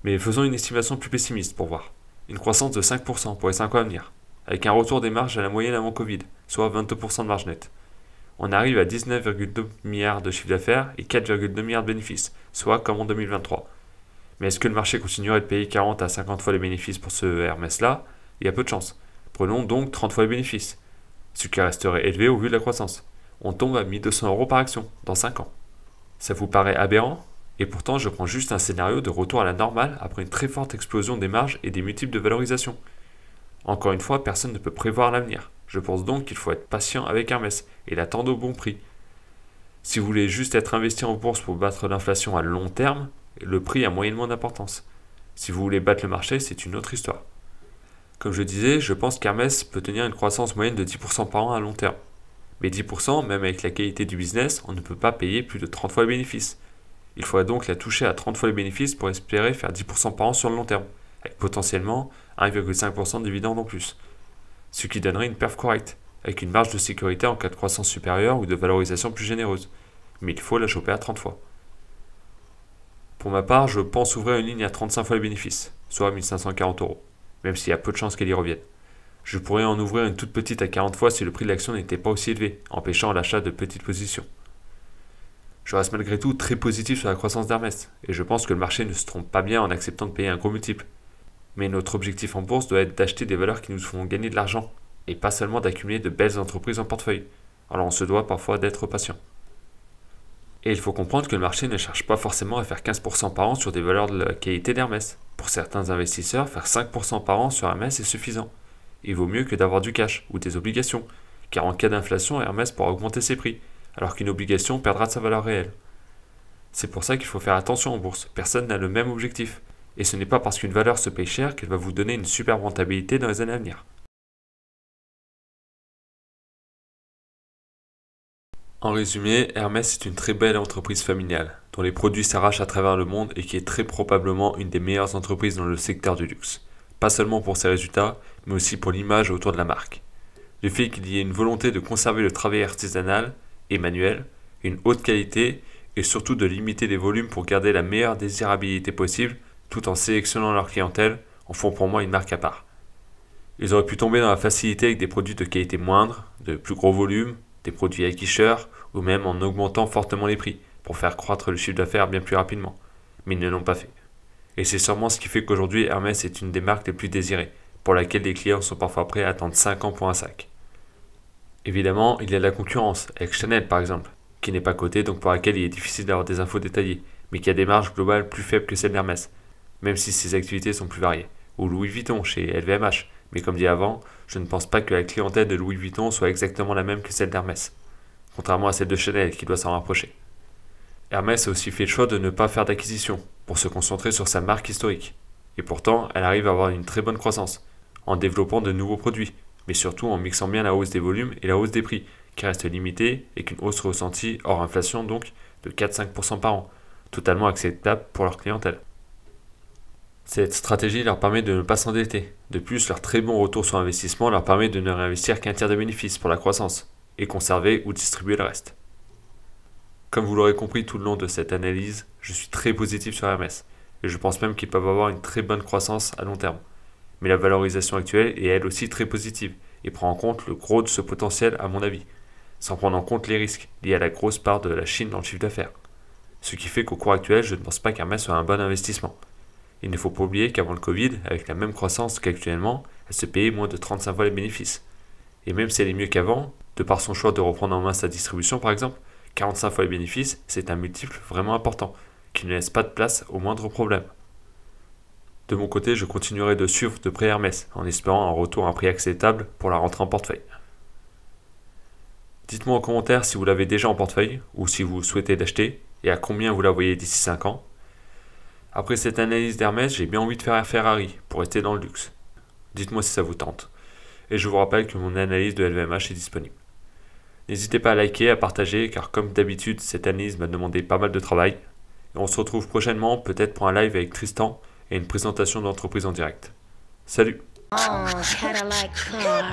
Mais faisons une estimation plus pessimiste pour voir. Une croissance de 5% pour les 5 ans à venir, avec un retour des marges à la moyenne avant Covid, soit 22% de marge nette. On arrive à 19,2 milliards de chiffre d'affaires et 4,2 milliards de bénéfices, soit comme en 2023. Mais est-ce que le marché continuerait de payer 40 à 50 fois les bénéfices pour ce Hermès-là? Il y a peu de chance. Prenons donc 30 fois les bénéfices, ce qui resterait élevé au vu de la croissance. On tombe à 1200 € par action, dans 5 ans. Ça vous paraît aberrant? Et pourtant, je prends juste un scénario de retour à la normale après une très forte explosion des marges et des multiples de valorisation. Encore une fois, personne ne peut prévoir l'avenir. Je pense donc qu'il faut être patient avec Hermès et l'attendre au bon prix. Si vous voulez juste être investi en bourse pour battre l'inflation à long terme, le prix a moyennement d'importance. Si vous voulez battre le marché, c'est une autre histoire. Comme je disais, je pense qu'Hermès peut tenir une croissance moyenne de 10% par an à long terme. Mais 10%, même avec la qualité du business, on ne peut pas payer plus de 30 fois les bénéfices. Il faudrait donc la toucher à 30 fois les bénéfices pour espérer faire 10% par an sur le long terme, avec potentiellement 1,5% de dividende en plus. Ce qui donnerait une perf correcte, avec une marge de sécurité en cas de croissance supérieure ou de valorisation plus généreuse. Mais il faut la choper à 30 fois. Pour ma part, je pense ouvrir une ligne à 35 fois les bénéfices, soit 1540 €, même s'il y a peu de chances qu'elle y revienne. Je pourrais en ouvrir une toute petite à 40 fois si le prix de l'action n'était pas aussi élevé, empêchant l'achat de petites positions. Je reste malgré tout très positif sur la croissance d'Hermès, et je pense que le marché ne se trompe pas bien en acceptant de payer un gros multiple. Mais notre objectif en bourse doit être d'acheter des valeurs qui nous font gagner de l'argent, et pas seulement d'accumuler de belles entreprises en portefeuille. Alors on se doit parfois d'être patient. Et il faut comprendre que le marché ne cherche pas forcément à faire 15% par an sur des valeurs de la qualité d'Hermès. Pour certains investisseurs, faire 5% par an sur Hermès est suffisant. Il vaut mieux que d'avoir du cash ou des obligations, car en cas d'inflation, Hermès pourra augmenter ses prix, alors qu'une obligation perdra de sa valeur réelle. C'est pour ça qu'il faut faire attention en bourse, personne n'a le même objectif, et ce n'est pas parce qu'une valeur se paye cher qu'elle va vous donner une superbe rentabilité dans les années à venir. En résumé, Hermès est une très belle entreprise familiale, dont les produits s'arrachent à travers le monde et qui est très probablement une des meilleures entreprises dans le secteur du luxe. Pas seulement pour ses résultats, mais aussi pour l'image autour de la marque. Le fait qu'il y ait une volonté de conserver le travail artisanal et manuel, une haute qualité et surtout de limiter les volumes pour garder la meilleure désirabilité possible tout en sélectionnant leur clientèle en font pour moi une marque à part. Ils auraient pu tomber dans la facilité avec des produits de qualité moindre, de plus gros volumes, des produits acquicheurs ou même en augmentant fortement les prix pour faire croître le chiffre d'affaires bien plus rapidement, mais ils ne l'ont pas fait. Et c'est sûrement ce qui fait qu'aujourd'hui Hermès est une des marques les plus désirées, pour laquelle les clients sont parfois prêts à attendre 5 ans pour un sac. Évidemment, il y a de la concurrence, avec Chanel par exemple, qui n'est pas cotée donc pour laquelle il est difficile d'avoir des infos détaillées, mais qui a des marges globales plus faibles que celles d'Hermès, même si ses activités sont plus variées. Ou Louis Vuitton chez LVMH, mais comme dit avant, je ne pense pas que la clientèle de Louis Vuitton soit exactement la même que celle d'Hermès, contrairement à celle de Chanel qui doit s'en rapprocher. Hermès a aussi fait le choix de ne pas faire d'acquisition, pour se concentrer sur sa marque historique. Et pourtant, elle arrive à avoir une très bonne croissance, en développant de nouveaux produits, mais surtout en mixant bien la hausse des volumes et la hausse des prix, qui reste limitée et qu'une hausse ressentie, hors inflation donc, de 4-5% par an, totalement acceptable pour leur clientèle. Cette stratégie leur permet de ne pas s'endetter. De plus, leur très bon retour sur investissement leur permet de ne réinvestir qu'un tiers des bénéfices pour la croissance. et conserver ou distribuer le reste. Comme vous l'aurez compris tout le long de cette analyse, je suis très positif sur Hermès, et je pense même qu'ils peuvent avoir une très bonne croissance à long terme. Mais la valorisation actuelle est elle aussi très positive, et prend en compte le gros de ce potentiel à mon avis, sans prendre en compte les risques liés à la grosse part de la Chine dans le chiffre d'affaires. Ce qui fait qu'au cours actuel, je ne pense pas qu'Hermès soit un bon investissement. Il ne faut pas oublier qu'avant le Covid, avec la même croissance qu'actuellement, elle se payait moins de 35 fois les bénéfices. Et même si elle est mieux qu'avant, de par son choix de reprendre en main sa distribution par exemple, 45 fois les bénéfices, c'est un multiple vraiment important, qui ne laisse pas de place au moindre problème. De mon côté, je continuerai de suivre de près Hermès, en espérant un retour à un prix acceptable pour la rentrée en portefeuille. Dites-moi en commentaire si vous l'avez déjà en portefeuille, ou si vous souhaitez l'acheter, et à combien vous la voyez d'ici 5 ans. Après cette analyse d'Hermès, j'ai bien envie de faire un Ferrari, pour rester dans le luxe. Dites-moi si ça vous tente. Et je vous rappelle que mon analyse de LVMH est disponible. N'hésitez pas à liker, à partager, car comme d'habitude, cette analyse m'a demandé pas mal de travail. Et on se retrouve prochainement, peut-être pour un live avec Tristan et une présentation d'entreprise en direct. Salut! Oh, Cadillac car.